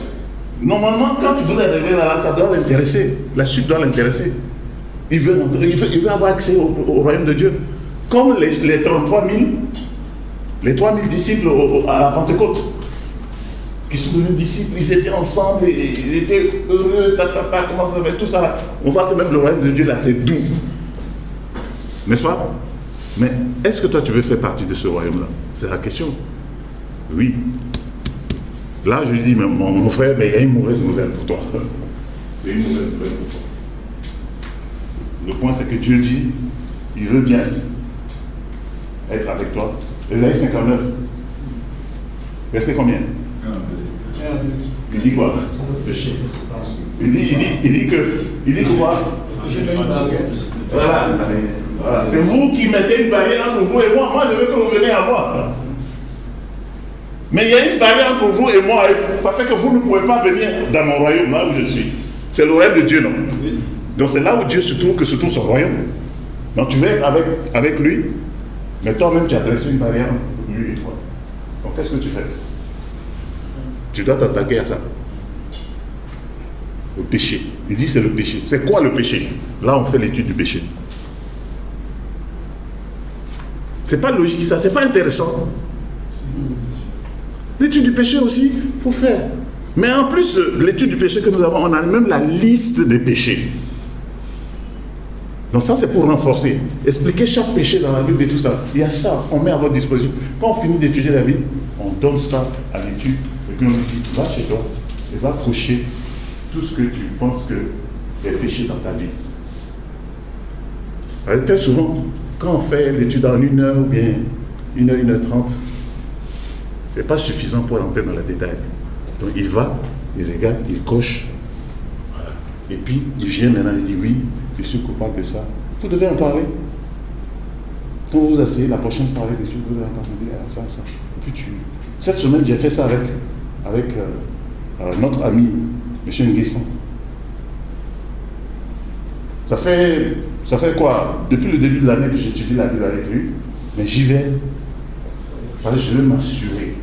Normalement, quand tu dois arriver là, ça doit l'intéresser. La suite doit l'intéresser. Il veut avoir accès au royaume de Dieu. Comme les 33 000, les 3 000 disciples à la Pentecôte, qui sont devenus disciples, ils étaient ensemble, et ils étaient heureux, comment ça va, tout ça. On voit que même le royaume de Dieu là, c'est doux. N'est-ce pas? Mais est-ce que toi tu veux faire partie de ce royaume-là? C'est la question. Oui. Là, je lui dis, mais mon frère, mais il y a une mauvaise nouvelle pour toi. Il y a une mauvaise nouvelle pour toi. Le point, c'est que Dieu dit, il veut bien être avec toi. Ésaïe 59. Verset combien? Il dit quoi? Il dit quoi? Voilà. C'est vous qui mettez une barrière entre vous et moi. Moi, je veux que vous veniez à moi. Mais il y a une barrière entre vous et moi. Ça fait que vous ne pouvez pas venir dans mon royaume, là où je suis. C'est le royaume de Dieu, non? Donc c'est là où Dieu se trouve, que se trouve son royaume. Donc tu veux être avec lui, mais toi-même tu as dressé une barrière entre lui et toi. Donc qu'est-ce que tu fais? Tu dois t'attaquer à ça. Le péché. Il dit c'est le péché. C'est quoi le péché? Là on fait l'étude du péché. C'est pas logique ça, c'est pas intéressant. L'étude du péché aussi, il faut faire. Mais en plus de l'étude du péché que nous avons, on a même la liste des péchés. Donc ça c'est pour renforcer. Expliquer chaque péché dans la Bible et tout ça. Il y a ça, on met à votre disposition. Quand on finit d'étudier la Bible, on donne ça à l'étude. Et puis on dit, va chez toi et va cocher tout ce que tu penses que est péché dans ta vie. Alors, très souvent, quand on fait l'étude en 1 heure ou bien 1 heure, 1h30, ce n'est pas suffisant pour entrer dans le détail. Donc il va, il regarde, il coche. Voilà. Et puis il vient maintenant, il dit oui, je suis coupable de ça. Vous devez en parler. Quand vous vous asseyez, la prochaine fois avec les choses, vous devez en parler, ça. Et puis cette semaine, j'ai fait ça avec notre ami, M. Nguessan. Ça fait quoi? Depuis le début de l'année que j'étudie la Bible avec lui, mais j'y vais. Parce que je veux m'assurer.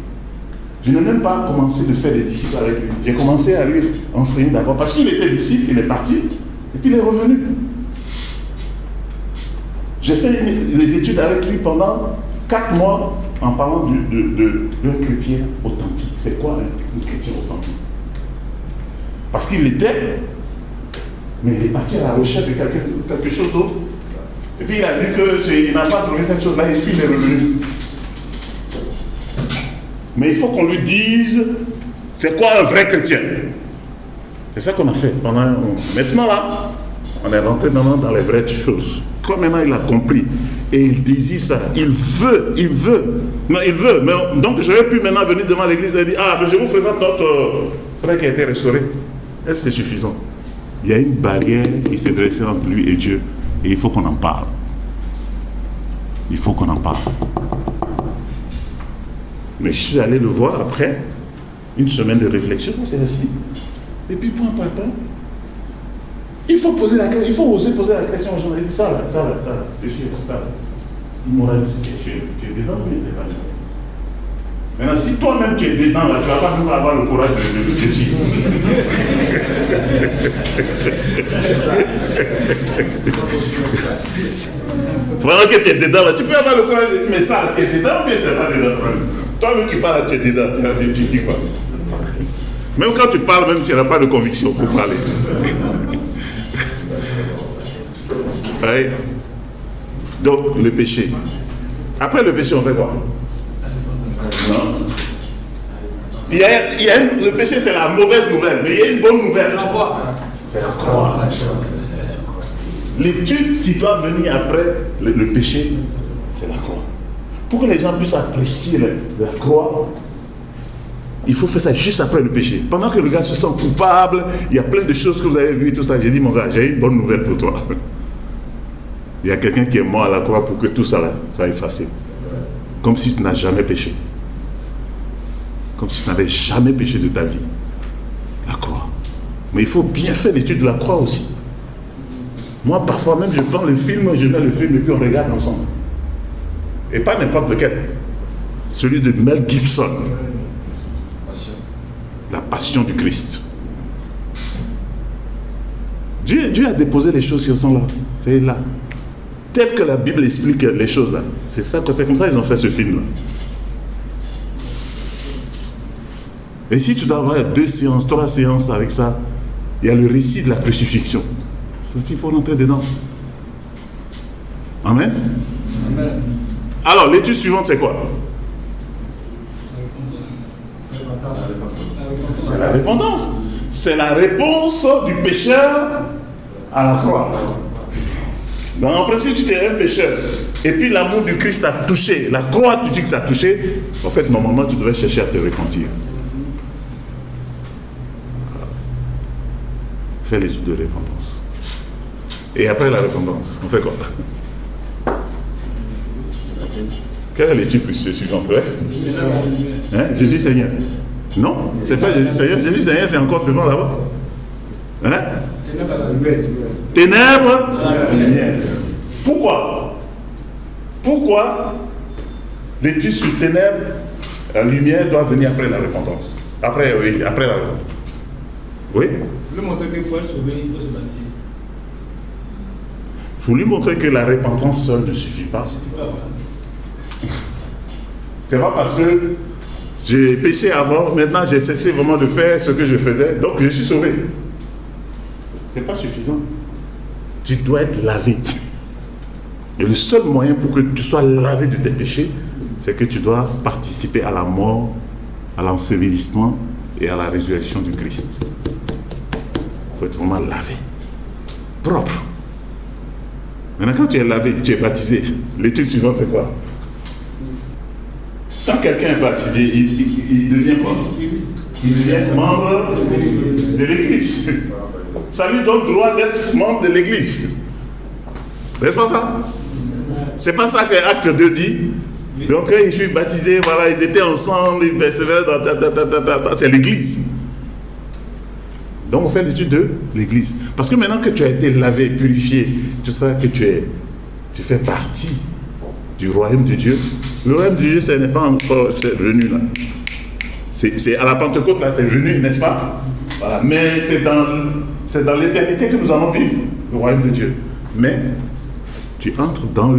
Je n'ai même pas commencé de faire des disciples avec lui. J'ai commencé à lui enseigner d'abord. Parce qu'il était disciple, il est parti, et puis il est revenu. J'ai fait les études avec lui pendant 4 mois en parlant d'un chrétien authentique. C'est quoi un chrétien authentique? Parce qu'il l'était, mais il est parti à la recherche de quelque chose d'autre. Et puis il a vu qu'il n'a pas trouvé cette chose-là, et puis il est revenu. Mais il faut qu'on lui dise, c'est quoi un vrai chrétien? C'est ça qu'on a fait pendant un moment. Maintenant là, on est rentré maintenant dans les vraies choses. Comme maintenant il a compris, et il désire ça, il veut. Non, il veut. Mais, donc j'aurais pu maintenant venir devant l'église et dire, je vous présente notre frère qui a été restauré. Est-ce que c'est suffisant? Il y a une barrière qui s'est dressée entre lui et Dieu, et il faut qu'on en parle. Il faut qu'on en parle. Mais je suis allé le voir après une semaine de réflexion, on s'est assis. Et puis, point. Il faut poser la question, il faut oser poser la question aux gens. Il dit ça là. Immoralité sexuelle, tu es dedans, oui, tu n'es pas dedans. Maintenant, si toi-même tu es dedans, là, tu ne vas pas même avoir le courage de dire. Pendant que tu es dedans, là, tu peux avoir le courage de dire, mais ça, tu es dedans ou bien tu n'es pas dedans? Toi-même qui parles, tu es dedans, tu dis quoi? Même quand tu parles, même s'il n'y a pas de conviction pour parler. Ouais. Donc, le péché. Après le péché, on fait quoi? Non. Le péché, c'est la mauvaise nouvelle, mais il y a une bonne nouvelle. C'est la croix. L'étude qui doit venir après le péché, c'est la croix. Pour que les gens puissent apprécier la croix, il faut faire ça juste après le péché. Pendant que le gars se sent coupable, il y a plein de choses que vous avez vues et tout ça. J'ai dit, mon gars, j'ai une bonne nouvelle pour toi. Il y a quelqu'un qui est mort à la croix pour que tout ça là, soit effacé. Comme si tu n'as jamais péché. Comme si tu n'avais jamais péché de ta vie. La croix. Mais il faut bien faire l'étude de la croix aussi. Moi, parfois même, je prends le film, je mets le film et puis on regarde ensemble. Et pas n'importe lequel. Celui de Mel Gibson. La passion du Christ. Dieu a déposé les choses qui sont là. C'est là. Tel que la Bible explique les choses là. C'est comme ça qu'ils ont fait ce film là. Et si tu dois avoir 2 séances, 3 séances avec ça, il y a le récit de la crucifixion. Ça, il faut rentrer dedans. Amen. Amen. Alors, l'étude suivante, c'est quoi? C'est la repentance. C'est la réponse du pécheur à la croix. Donc, en principe, tu es un pécheur. Et puis, l'amour du Christ t'a touché. La croix, tu dis que ça a touché. En fait, normalement, tu devrais chercher à te repentir. Fais l'étude de repentance. Et après la repentance, on fait quoi? Quelle est l'étude suivante? Hein? Jésus Seigneur. Non, c'est pas Jésus Seigneur. Jésus Seigneur, c'est encore devant là-bas. Hein? Ténèbres, lumière. Pourquoi? Pourquoi l'étude sur ténèbres, la lumière doit venir après la repentance? Après la repentance. Oui? Vous lui montrer que pour être sauvé, il faut se baptiser. Il faut lui montrer que la repentance seule ne suffit pas. C'est pas parce que j'ai péché avant, maintenant j'ai cessé vraiment de faire ce que je faisais, donc je suis sauvé. C'est pas suffisant. Tu dois être lavé. Et le seul moyen pour que tu sois lavé de tes péchés, c'est que tu dois participer à la mort, à l'ensevelissement et à la résurrection du Christ. Il faut être vraiment lavé, propre. Maintenant, quand tu es lavé, tu es baptisé, l'étude suivante, c'est quoi? Quand quelqu'un est baptisé, il devient quoi? Il devient membre de l'Église. Ça lui donne le droit d'être membre de l'Église. N'est-ce pas ça? C'est pas ça que Acte 2 dit. Donc, quand ils furent baptisés, voilà, ils étaient ensemble, ils persévéraient dans c'est l'Église. Donc, on fait l'étude de l'Église. Parce que maintenant que tu as été lavé, purifié, tu sais que tu fais partie du royaume de Dieu. Le royaume de Dieu, ce n'est pas encore venu là. C'est à la Pentecôte là, c'est venu, n'est-ce pas? Voilà. Mais c'est dans l'éternité que nous allons vivre, le royaume de Dieu. Mais tu entres dans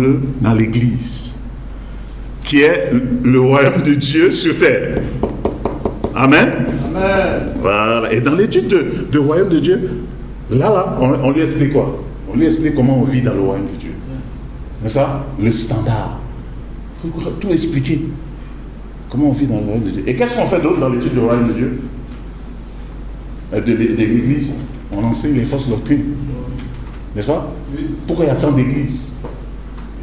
l'Église, qui est le royaume de Dieu sur terre. Amen. Amen. Voilà. Et dans l'étude de royaume de Dieu, là, on lui explique quoi? On lui explique comment on vit dans le royaume de Dieu. C'est ça? Le standard. Il faut tout expliquer. Comment on vit dans le royaume de Dieu. Et qu'est-ce qu'on fait d'autre dans l'étude du royaume de Dieu? De l'Église. On enseigne les fausses doctrines. N'est-ce pas? Oui. Pourquoi il y a tant d'églises?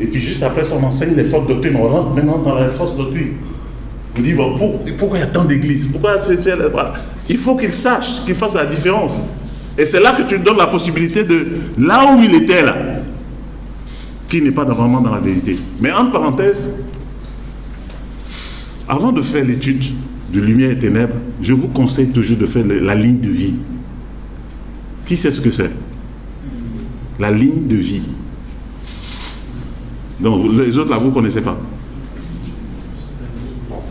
Et puis juste après ça, on enseigne les fausses doctrines. On rentre maintenant dans la fausse doctrine. On dit, bon, pourquoi il y a tant d'églises? Il faut qu'il sache, qu'il fasse la différence. Et c'est là que tu lui donnes la possibilité de, là où il était là, qui n'est pas vraiment dans la vérité. Mais entre parenthèses, avant de faire l'étude de lumière et ténèbres, je vous conseille toujours de faire la ligne de vie. Qui sait ce que c'est? La ligne de vie. Donc les autres là, vous ne connaissez pas.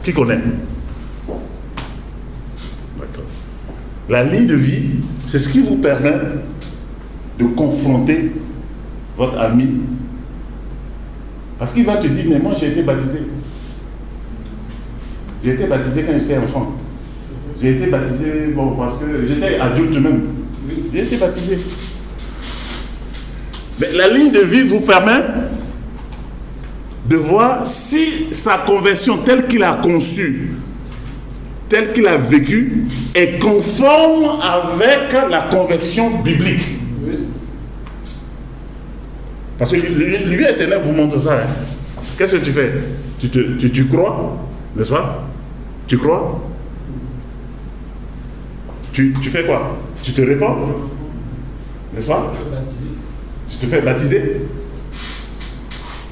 Qui connaît? La ligne de vie, c'est ce qui vous permet de confronter votre ami. Parce qu'il va te dire, mais moi j'ai été baptisé. J'ai été baptisé quand j'étais enfant. J'ai été baptisé, bon, parce que j'étais adulte même. J'ai été baptisé. Mais la ligne de vie vous permet de voir si sa conversion telle qu'il a conçue, telle qu'il a vécue, est conforme avec la conversion biblique. Parce que lui éternel vous montre ça. Hein. Qu'est-ce que tu fais? Tu crois, n'est-ce pas? Tu crois? Tu fais quoi? Tu te répands, n'est-ce pas? Tu te fais baptiser.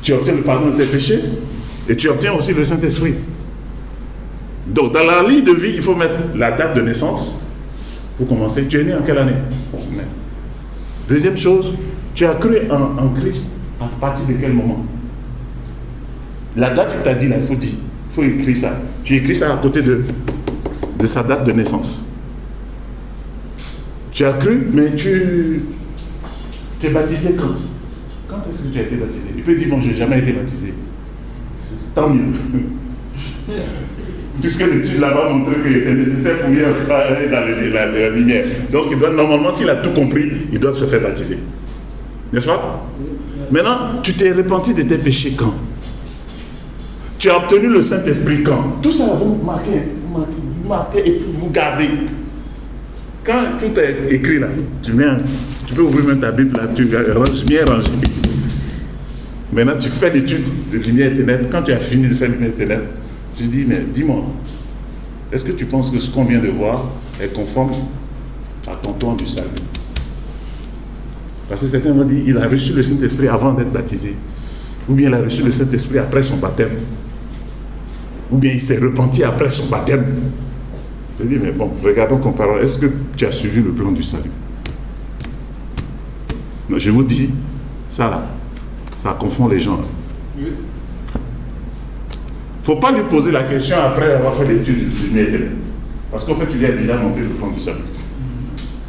Tu obtiens le pardon de tes péchés et tu obtiens aussi le Saint-Esprit. Donc, dans la ligne de vie, il faut mettre la date de naissance pour commencer. Tu es né en quelle année? Deuxième chose, tu as cru en Christ à partir de quel moment? La date que tu as dit là, il faut dire. Il faut écrire ça. Tu écris ça à côté de sa date de naissance. Tu as cru, mais tu t'es baptisé quand? Quand est-ce que tu as été baptisé? Il peut dire, bon, je n'ai jamais été baptisé. C'est tant mieux. Puisque l'étude là-bas montre que c'est nécessaire pour lui aller dans la lumière. Donc, il doit, normalement, s'il a tout compris, il doit se faire baptiser. N'est-ce pas? Maintenant, tu t'es repenti de tes péchés quand? Tu as obtenu le Saint-Esprit quand? Tout ça, vous marquez et puis vous gardez. Quand tout est écrit là, tu peux ouvrir même ta Bible là, tu ranges bien rangé. Maintenant, tu fais l'étude de lumière éternelle. Quand tu as fini de faire lumière éternelle, je dis, mais dis-moi, est-ce que tu penses que ce qu'on vient de voir est conforme à ton plan du salut? Parce que certains m'ont dit, il a reçu le Saint-Esprit avant d'être baptisé. Ou bien il a reçu le Saint-Esprit après son baptême. Ou bien il s'est repenti après son baptême. Je dis, mais bon, regardons comparons. Est-ce que tu as suivi le plan du salut? Non, je vous dis, ça là, ça confond les gens. Il ne faut pas lui poser la question après avoir fait l'étude du lumière éternelle. Parce qu'en fait, tu lui as déjà montré le plan du salut.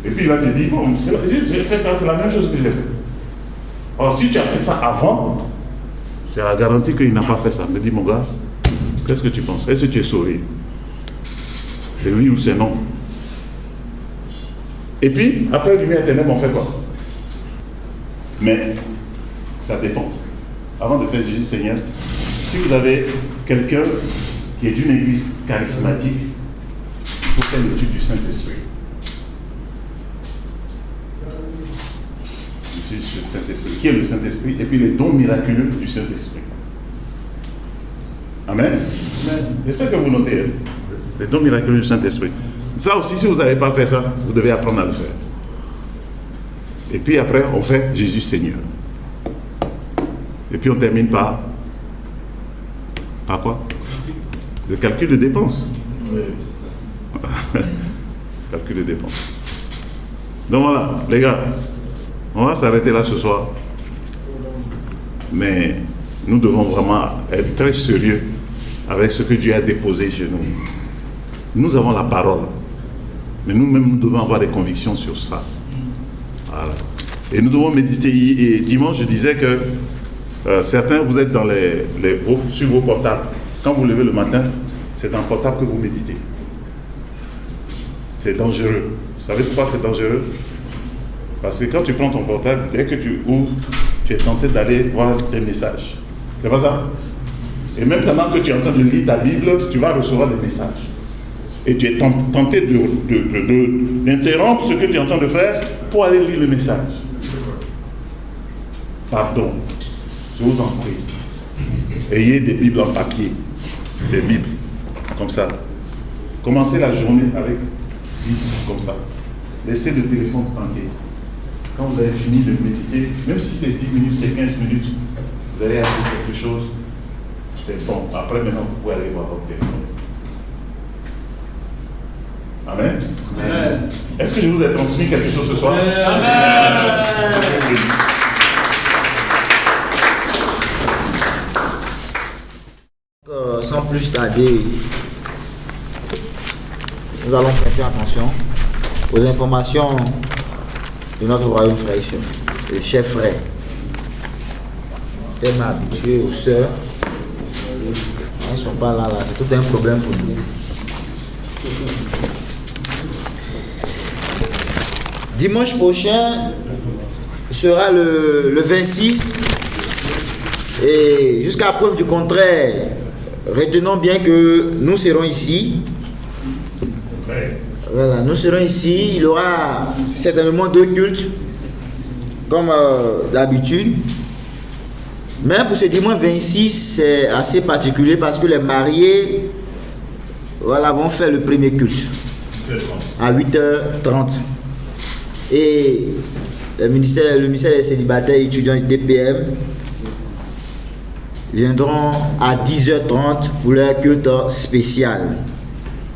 Et puis il va te dire, bon, j'ai fait ça, c'est la même chose que j'ai fait. Or, si tu as fait ça avant, j'ai la garantie qu'il n'a pas fait ça. Me dit, mon gars, qu'est-ce que tu penses? Est-ce que tu es sauvé? C'est oui ou c'est non? Et puis, après lumière éternelle, on fait quoi? Mais, ça dépend. Avant de faire Jésus Seigneur, si vous avez quelqu'un qui est d'une église charismatique, il faut faire l'étude du Saint-Esprit. Le Saint-Esprit. Qui est le Saint-Esprit? Et puis les dons miraculeux du Saint-Esprit. Amen. J'espère que vous notez. Hein? Les dons miraculeux du Saint-Esprit. Ça aussi, si vous n'avez pas fait ça, vous devez apprendre à le faire. Et puis après, on fait Jésus Seigneur. Et puis on termine par quoi? Le calcul de dépenses. Oui. Calcul de dépenses. Donc voilà, les gars, on va s'arrêter là ce soir. Mais nous devons vraiment être très sérieux avec ce que Dieu a déposé chez nous. Nous avons la parole, mais nous-mêmes, nous devons avoir des convictions sur ça. Voilà. Et nous devons méditer. Et dimanche, je disais que certains, vous êtes dans sur vos portables. Quand vous levez le matin, c'est dans le portable que vous méditez. C'est dangereux. Vous savez pourquoi c'est dangereux? Parce que quand tu prends ton portable, dès que tu ouvres, tu es tenté d'aller voir des messages. C'est pas ça? Et même pendant que tu es en train de lire ta Bible, tu vas recevoir des messages. Et tu es tenté d'interrompre ce que tu es en train de faire pour aller lire le message. Pardon, je vous en prie. Ayez des Bibles en papier. Des Bibles, comme ça. Commencez la journée avec Bible, comme ça. Laissez le téléphone tranquille. Quand vous avez fini de méditer, même si c'est 10 minutes, c'est 15 minutes, vous allez apprendre quelque chose, c'est bon. Après, maintenant, vous pouvez aller voir votre téléphone. Amen. Amen. Est-ce que je vous ai transmis quelque chose ce soir? Amen. Sans plus tarder, nous allons prêter attention aux informations de notre royaume, frère et sœurs, les chers frères. Tellement habitués aux sœurs, ils ne sont pas là, c'est tout un problème pour nous. Dimanche prochain sera le 26 et jusqu'à preuve du contraire, retenons bien que nous serons ici. Voilà, nous serons ici. Il y aura certainement 2 cultes comme d'habitude. Mais pour ce dimanche 26, c'est assez particulier parce que les mariés vont faire le premier culte à 8h30. Et le ministère des célibataires et étudiants du TPM viendront à 10h30 pour leur culte spécial.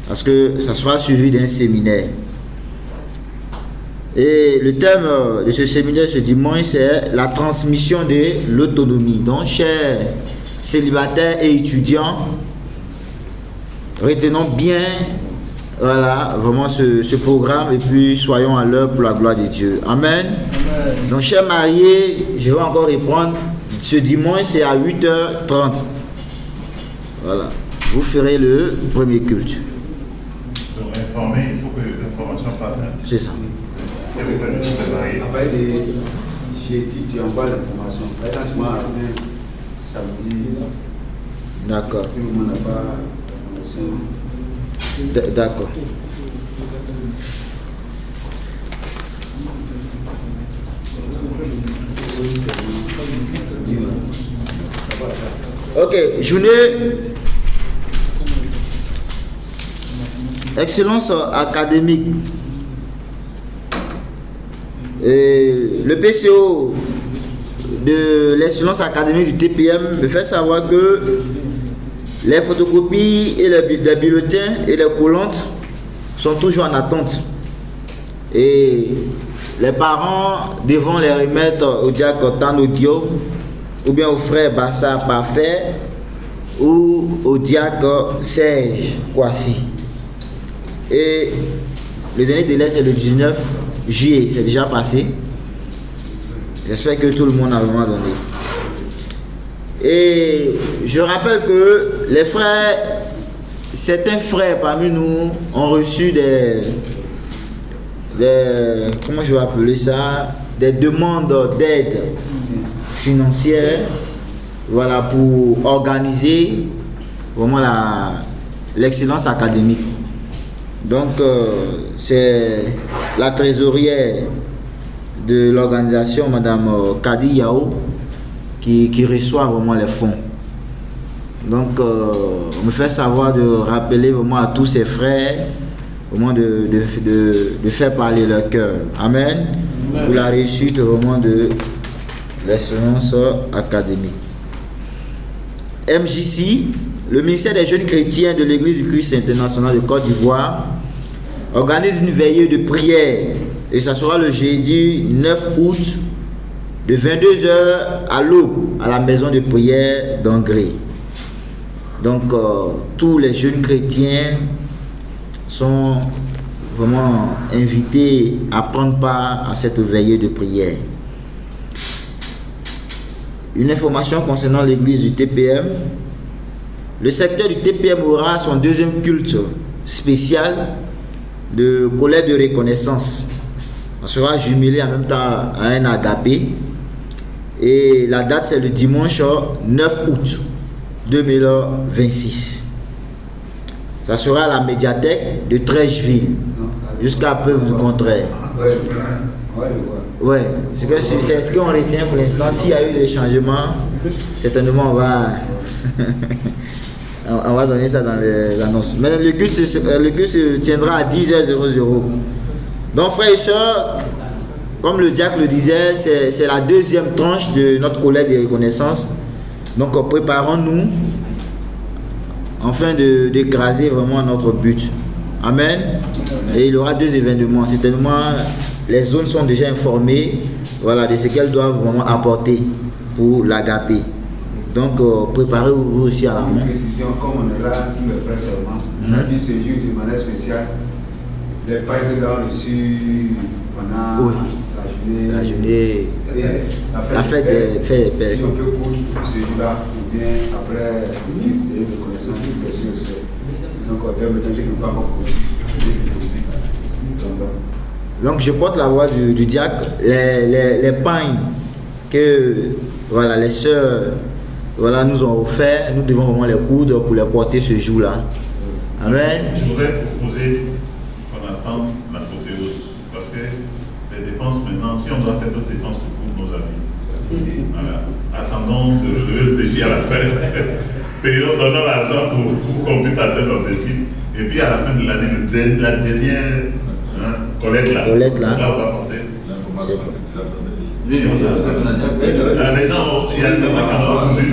Parce que ça sera suivi d'un séminaire. Et le thème de ce séminaire ce dimanche, c'est la transmission de l'autonomie. Donc, chers célibataires et étudiants, retenons bien vraiment ce programme et puis soyons à l'heure pour la gloire de Dieu. Amen. Donc, chers mariés, je vais encore répondre. Ce dimanche, c'est à 8h30. Voilà. Vous ferez le premier culte. Pour informer, il faut que l'information passe. C'est ça. Après, j'ai dit, tu envoies l'information. Franchement, samedi. D'accord. Tout le monde n'a pas l'information. D'accord. Ok, journée excellence académique. Et le PCO de l'excellence académique du TPM me fait savoir que les photocopies et les bulletins et les collantes sont toujours en attente. Et les parents devront les remettre au diacre Tano Guillaume ou bien au frère Bassa Parfait ou au diacre Serge Kwasi. Et le dernier délai c'est le 19 juillet, c'est déjà passé. J'espère que tout le monde a vraiment donné. Et je rappelle que les frères, certains frères parmi nous ont reçu des comment je vais appeler ça, des demandes d'aide financière, voilà, pour organiser vraiment l'excellence académique. Donc c'est la trésorière de l'organisation, Madame Kadi Yao, qui reçoit vraiment les fonds. Donc on me fait savoir de rappeler vraiment à tous ses frères vraiment de faire parler leur cœur. Amen. Pour la réussite vraiment de l'excellence académique. MJC, le ministère des jeunes chrétiens de l'Église du Christ international de Côte d'Ivoire, organise une veillée de prière et ça sera le jeudi 9 août de 22h à l'aube à la maison de prière d'Angré. Donc tous les jeunes chrétiens sont vraiment invités à prendre part à cette veillée de prière. Une information concernant l'église du TPM. Le secteur du TPM aura son deuxième culte spécial de collecte de reconnaissance. On sera jumelé en même temps à un agapé. Et la date c'est le dimanche 9 août 2026. Ça sera à la médiathèque de Trècheville, jusqu'à preuve du contraire. Ouais, c'est ce qu'on retient pour l'instant. S'il y a eu des changements, certainement on va donner ça dans les annonces. Mais le culte se tiendra à 10h00. Donc frères et sœurs, comme le diacre le disait, c'est la deuxième tranche de notre collecte de reconnaissance. Donc préparons-nous afin d'écraser vraiment notre but. Amen. Et il y aura 2 événements. Certainement, les zones sont déjà informées, voilà, de ce qu'elles doivent vraiment apporter pour l'agapé. Donc, préparez-vous aussi à la main. Une précision, comme on est là, tout le frère seulement, on a dit ce jour de manière spéciale les pailles que nous avons reçues pendant Oui. La journée, la fête des pères. Si on peut coudre pour ce jour-là, ou bien après, c'est de connaissance de personnes aussi. Donc, on va me dire que nous ne pouvons pas encore coudir. Donc je porte la voix du diacre, les pains que voilà, les sœurs voilà, nous ont offert, nous devons vraiment les coudre pour les porter ce jour-là. Amen. Je voudrais proposer qu'on attende l'apothéose, parce que les dépenses maintenant, si on doit faire d'autres dépenses pour nos amis, voilà. Attendons de relever le défi à la fin, payons, donnons l'argent pour qu'on puisse atteindre l'objectif, et puis à la fin de l'année, la dernière collecte là, là on va porter. Oui, les gens, il y a certains qui en ont cousu.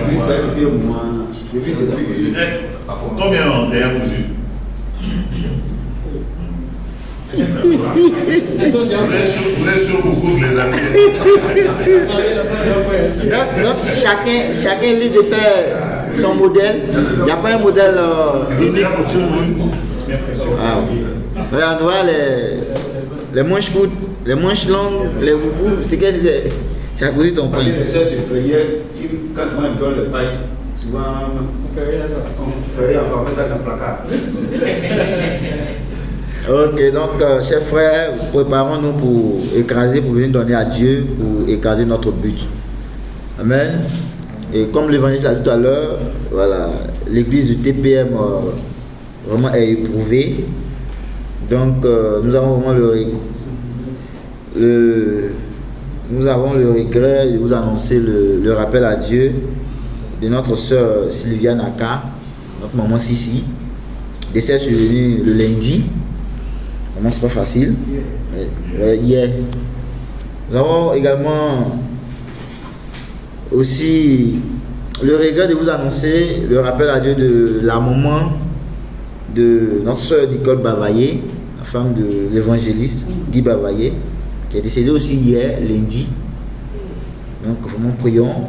Combien ont déjà cousu? Vous êtes chaud pour coudre les amis. Donc chacun est libre de faire son modèle. Il n'y a pas un modèle unique pour tout le monde. Ah, oui. On voit les manches courtes, les manches longues, les boubous, c'est que c'est à cause de ton pain. Les sœurs se priaient, quand moi je donne le pain, souvent on ferait encore mettre ça dans le placard. Ok, donc chers frères, préparons-nous pour écraser, pour venir donner à Dieu, pour écraser notre but. Amen. Et comme l'évangile a dit tout à l'heure, voilà, l'église du TPM vraiment est éprouvée. Donc nous avons vraiment nous avons le regret de vous annoncer le rappel à Dieu de notre sœur Sylvia Naka, notre maman Sissi. Décès survenu le lundi. Vraiment c'est pas facile. Hier. Nous avons également aussi le regret de vous annoncer le rappel à Dieu de la maman de notre sœur Nicole Bavaillé, la femme de l'évangéliste Guy Bavaillé, qui est décédée aussi hier, lundi. Donc vraiment prions.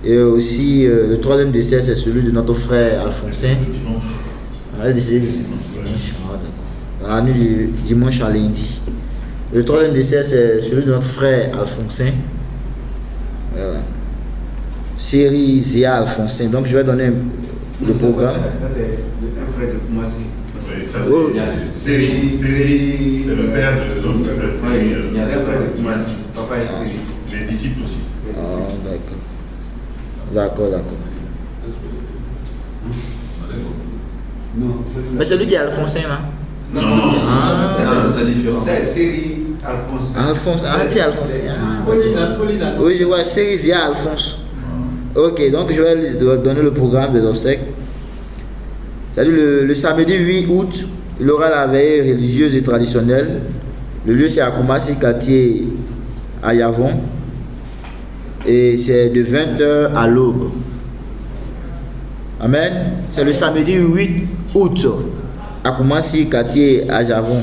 Et aussi le troisième décès, c'est celui de notre frère Alphonsin. Elle est décédée dimanche. Dans la nuit du dimanche à lundi. Le troisième décès, c'est celui de notre frère Alphonsin. Voilà. Série Zéa Alphonsin. Donc je vais donner le programme. Un frère de Koumassi. Oui, c'est le père de l'autre frère. Il y a un frère de Koumassi. Papa est Série. Les disciples aussi. Ah, d'accord. Non. Mais c'est lui qui est Alphonsin là. Non, Ah, c'est différent. C'est Série Alphonse. Puis Alphonsin. Oui, je vois, Série Zéa Alphonse. Ok, donc je vais donner le programme des obsèques. C'est-à-dire le samedi 8 août, il aura la veille religieuse et traditionnelle. Le lieu c'est à Koumassi, quartier à Yavon. Et c'est de 20h à l'aube. Amen. C'est le samedi 8 août à Koumassi, quartier à Yavon.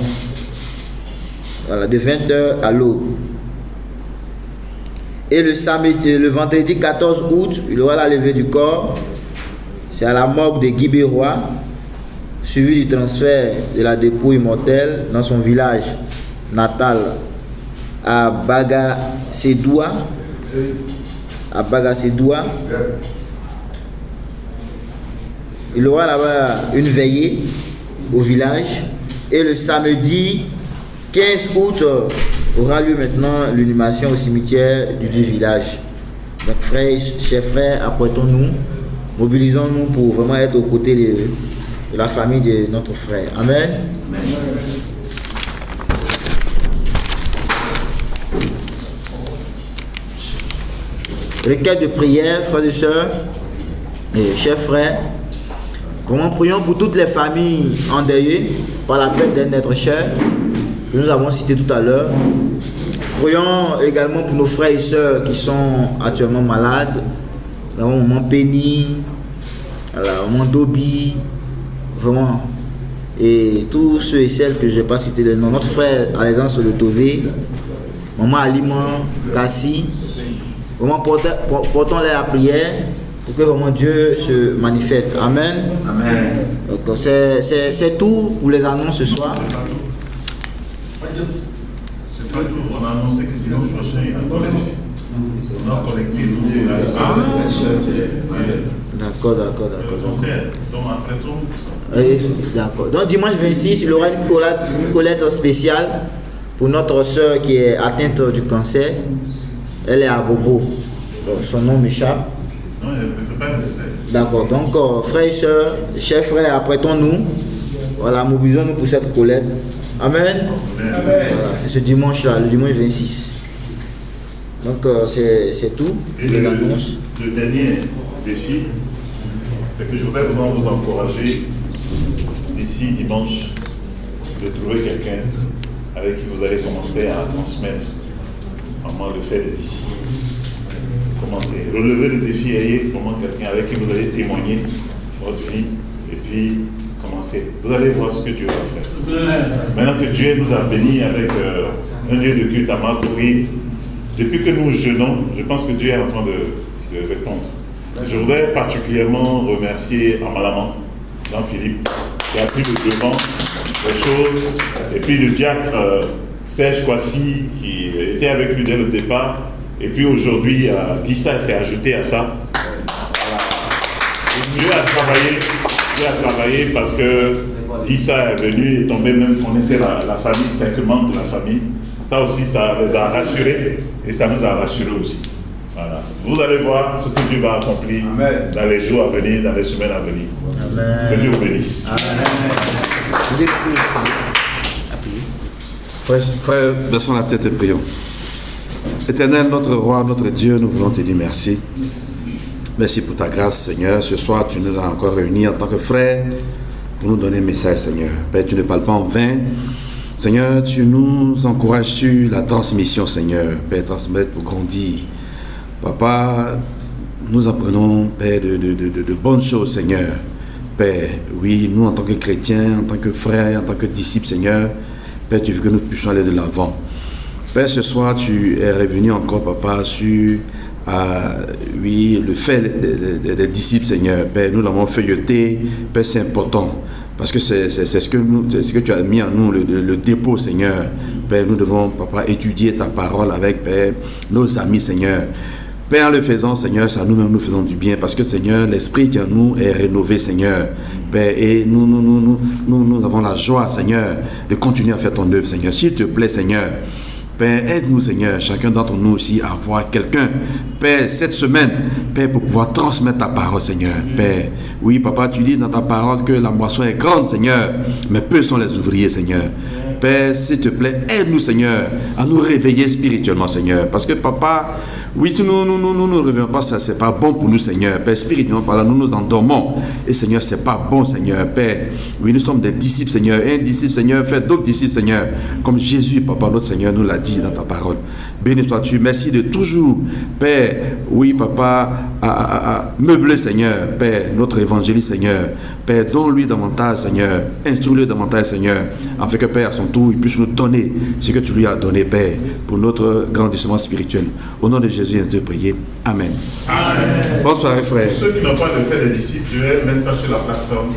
Voilà, de 20h à l'aube. Et le vendredi 14 août, il aura la levée du corps. C'est à la morgue de Guy Bérois, suivi du transfert de la dépouille mortelle dans son village natal à Bagasedoua. Il aura là-bas une veillée au village. Et le samedi 15 août aura lieu maintenant l'inhumation au cimetière du village. Donc frères, chers frères, apprêtons-nous, mobilisons-nous pour vraiment être aux côtés de la famille de notre frère. Amen. Amen. Requête de prière, frères et sœurs, et chers frères, vraiment prions pour toutes les familles endeuillées par la perte d'un être cher que nous avons cité tout à l'heure. Prions également pour nos frères et sœurs qui sont actuellement malades. Nous avons maman Penny, maman Dobi, vraiment, et tous ceux et celles que je n'ai pas cité les noms. Notre frère Alexandre Solotové, maman Aliman, Kassi. Vraiment portons-les à prière pour que vraiment Dieu se manifeste. Amen. Amen. Donc c'est tout pour les annonces ce soir. C'est pas tout. On a annoncé que dimanche prochain, il y a un collège. On a collecté nous. D'accord. Donc après tout. Oui, d'accord. Donc dimanche 26, il y aura une collecte spéciale pour notre soeur qui est atteinte du cancer. Elle est à Bobo. Donc, son nom m'échappe. Non, elle ne peut pas rester. D'accord. Donc, frères et sœurs, chers frères, apprêtons-nous. Voilà, mobilisons-nous pour cette collecte. Amen. Voilà, c'est ce dimanche-là, le dimanche 26. Donc, c'est tout. Et le dernier défi, c'est que je voudrais vraiment vous encourager d'ici dimanche de trouver quelqu'un avec qui vous allez commencer à transmettre vraiment le fait des disciples. Commencez, relevez le défi, ayez vraiment quelqu'un avec qui vous allez témoigner votre vie et puis commencez. Vous allez voir ce que Dieu va faire. Maintenant que Dieu nous a bénis avec un lieu de culte à Marcory, depuis que nous jeûnons, je pense que Dieu est en train de répondre. Je voudrais particulièrement remercier Amalaman, Jean-Philippe, qui a pris le devant des choses, et puis le diacre Serge Kwasi, qui était avec lui dès le départ, et puis aujourd'hui, Issa s'est ajouté à ça. Voilà. Dieu a travaillé parce que Issa est venu et tombé même connaissait la famille, quelques membres de la famille. Ça aussi, ça les a rassurés et ça nous a rassurés aussi. Voilà. Vous allez voir ce que Dieu va accomplir dans les jours à venir, dans les semaines à venir. Amen. Que Dieu vous bénisse. Frère, baissons la tête et prions. Éternel, notre roi, notre Dieu, nous voulons te dire merci. Merci pour ta grâce, Seigneur. Ce soir, tu nous as encore réunis en tant que frères pour nous donner un message, Seigneur. Père, tu ne parles pas en vain. Seigneur, tu nous encourages sur la transmission, Seigneur. Père, transmettre pour grandir. Papa, nous apprenons, Père, de bonnes choses, Seigneur. Père, oui, nous en tant que chrétiens, en tant que frères, en tant que disciples, Seigneur, Père, tu veux que nous puissions aller de l'avant. Père, ce soir, tu es revenu encore, Papa, sur oui, le fait des disciples, Seigneur. Père, nous l'avons feuilleté. Père, c'est important. Parce que c'est ce que tu as mis en nous, le dépôt, Seigneur. Père, nous devons, Papa, étudier ta parole avec, Père, nos amis, Seigneur. Père, en le faisant, Seigneur, ça nous-mêmes nous faisons du bien. Parce que, Seigneur, l'esprit qui en nous est rénové, Seigneur. Père, et nous avons la joie, Seigneur, de continuer à faire ton œuvre, Seigneur. S'il te plaît, Seigneur. Père, aide-nous, Seigneur, chacun d'entre nous aussi à avoir quelqu'un, Père, cette semaine, Père, pour pouvoir transmettre ta parole, Seigneur. Père, oui, Papa, tu dis dans ta parole que la moisson est grande, Seigneur, mais peu sont les ouvriers, Seigneur. Père, s'il te plaît, aide-nous, Seigneur, à nous réveiller spirituellement, Seigneur. Parce que, Papa, oui, nous ne réveillons pas, ça, c'est pas bon pour nous, Seigneur. Père, spirituellement parlant, nous nous endormons. Et, Seigneur, c'est pas bon, Seigneur. Père, oui, nous sommes des disciples, Seigneur. Et un disciple, Seigneur, fait d'autres disciples, Seigneur. Comme Jésus, Papa, notre Seigneur, nous l'a dit dans ta parole. Béni sois-tu. Merci de toujours, Père, oui, Papa, à meubler, Seigneur. Père, notre évangéliste, Seigneur. Père, donne-lui davantage, Seigneur. Instruis-le davantage, Seigneur. Afin que, Père, à son tour, il puisse nous donner ce que tu lui as donné, Père, pour notre grandissement spirituel. Au nom de Jésus, ainsi prier. Amen. Amen. Bonsoir, frère. Pour ceux qui n'ont pas de fait des disciples, je vais mettre ça sur la plateforme.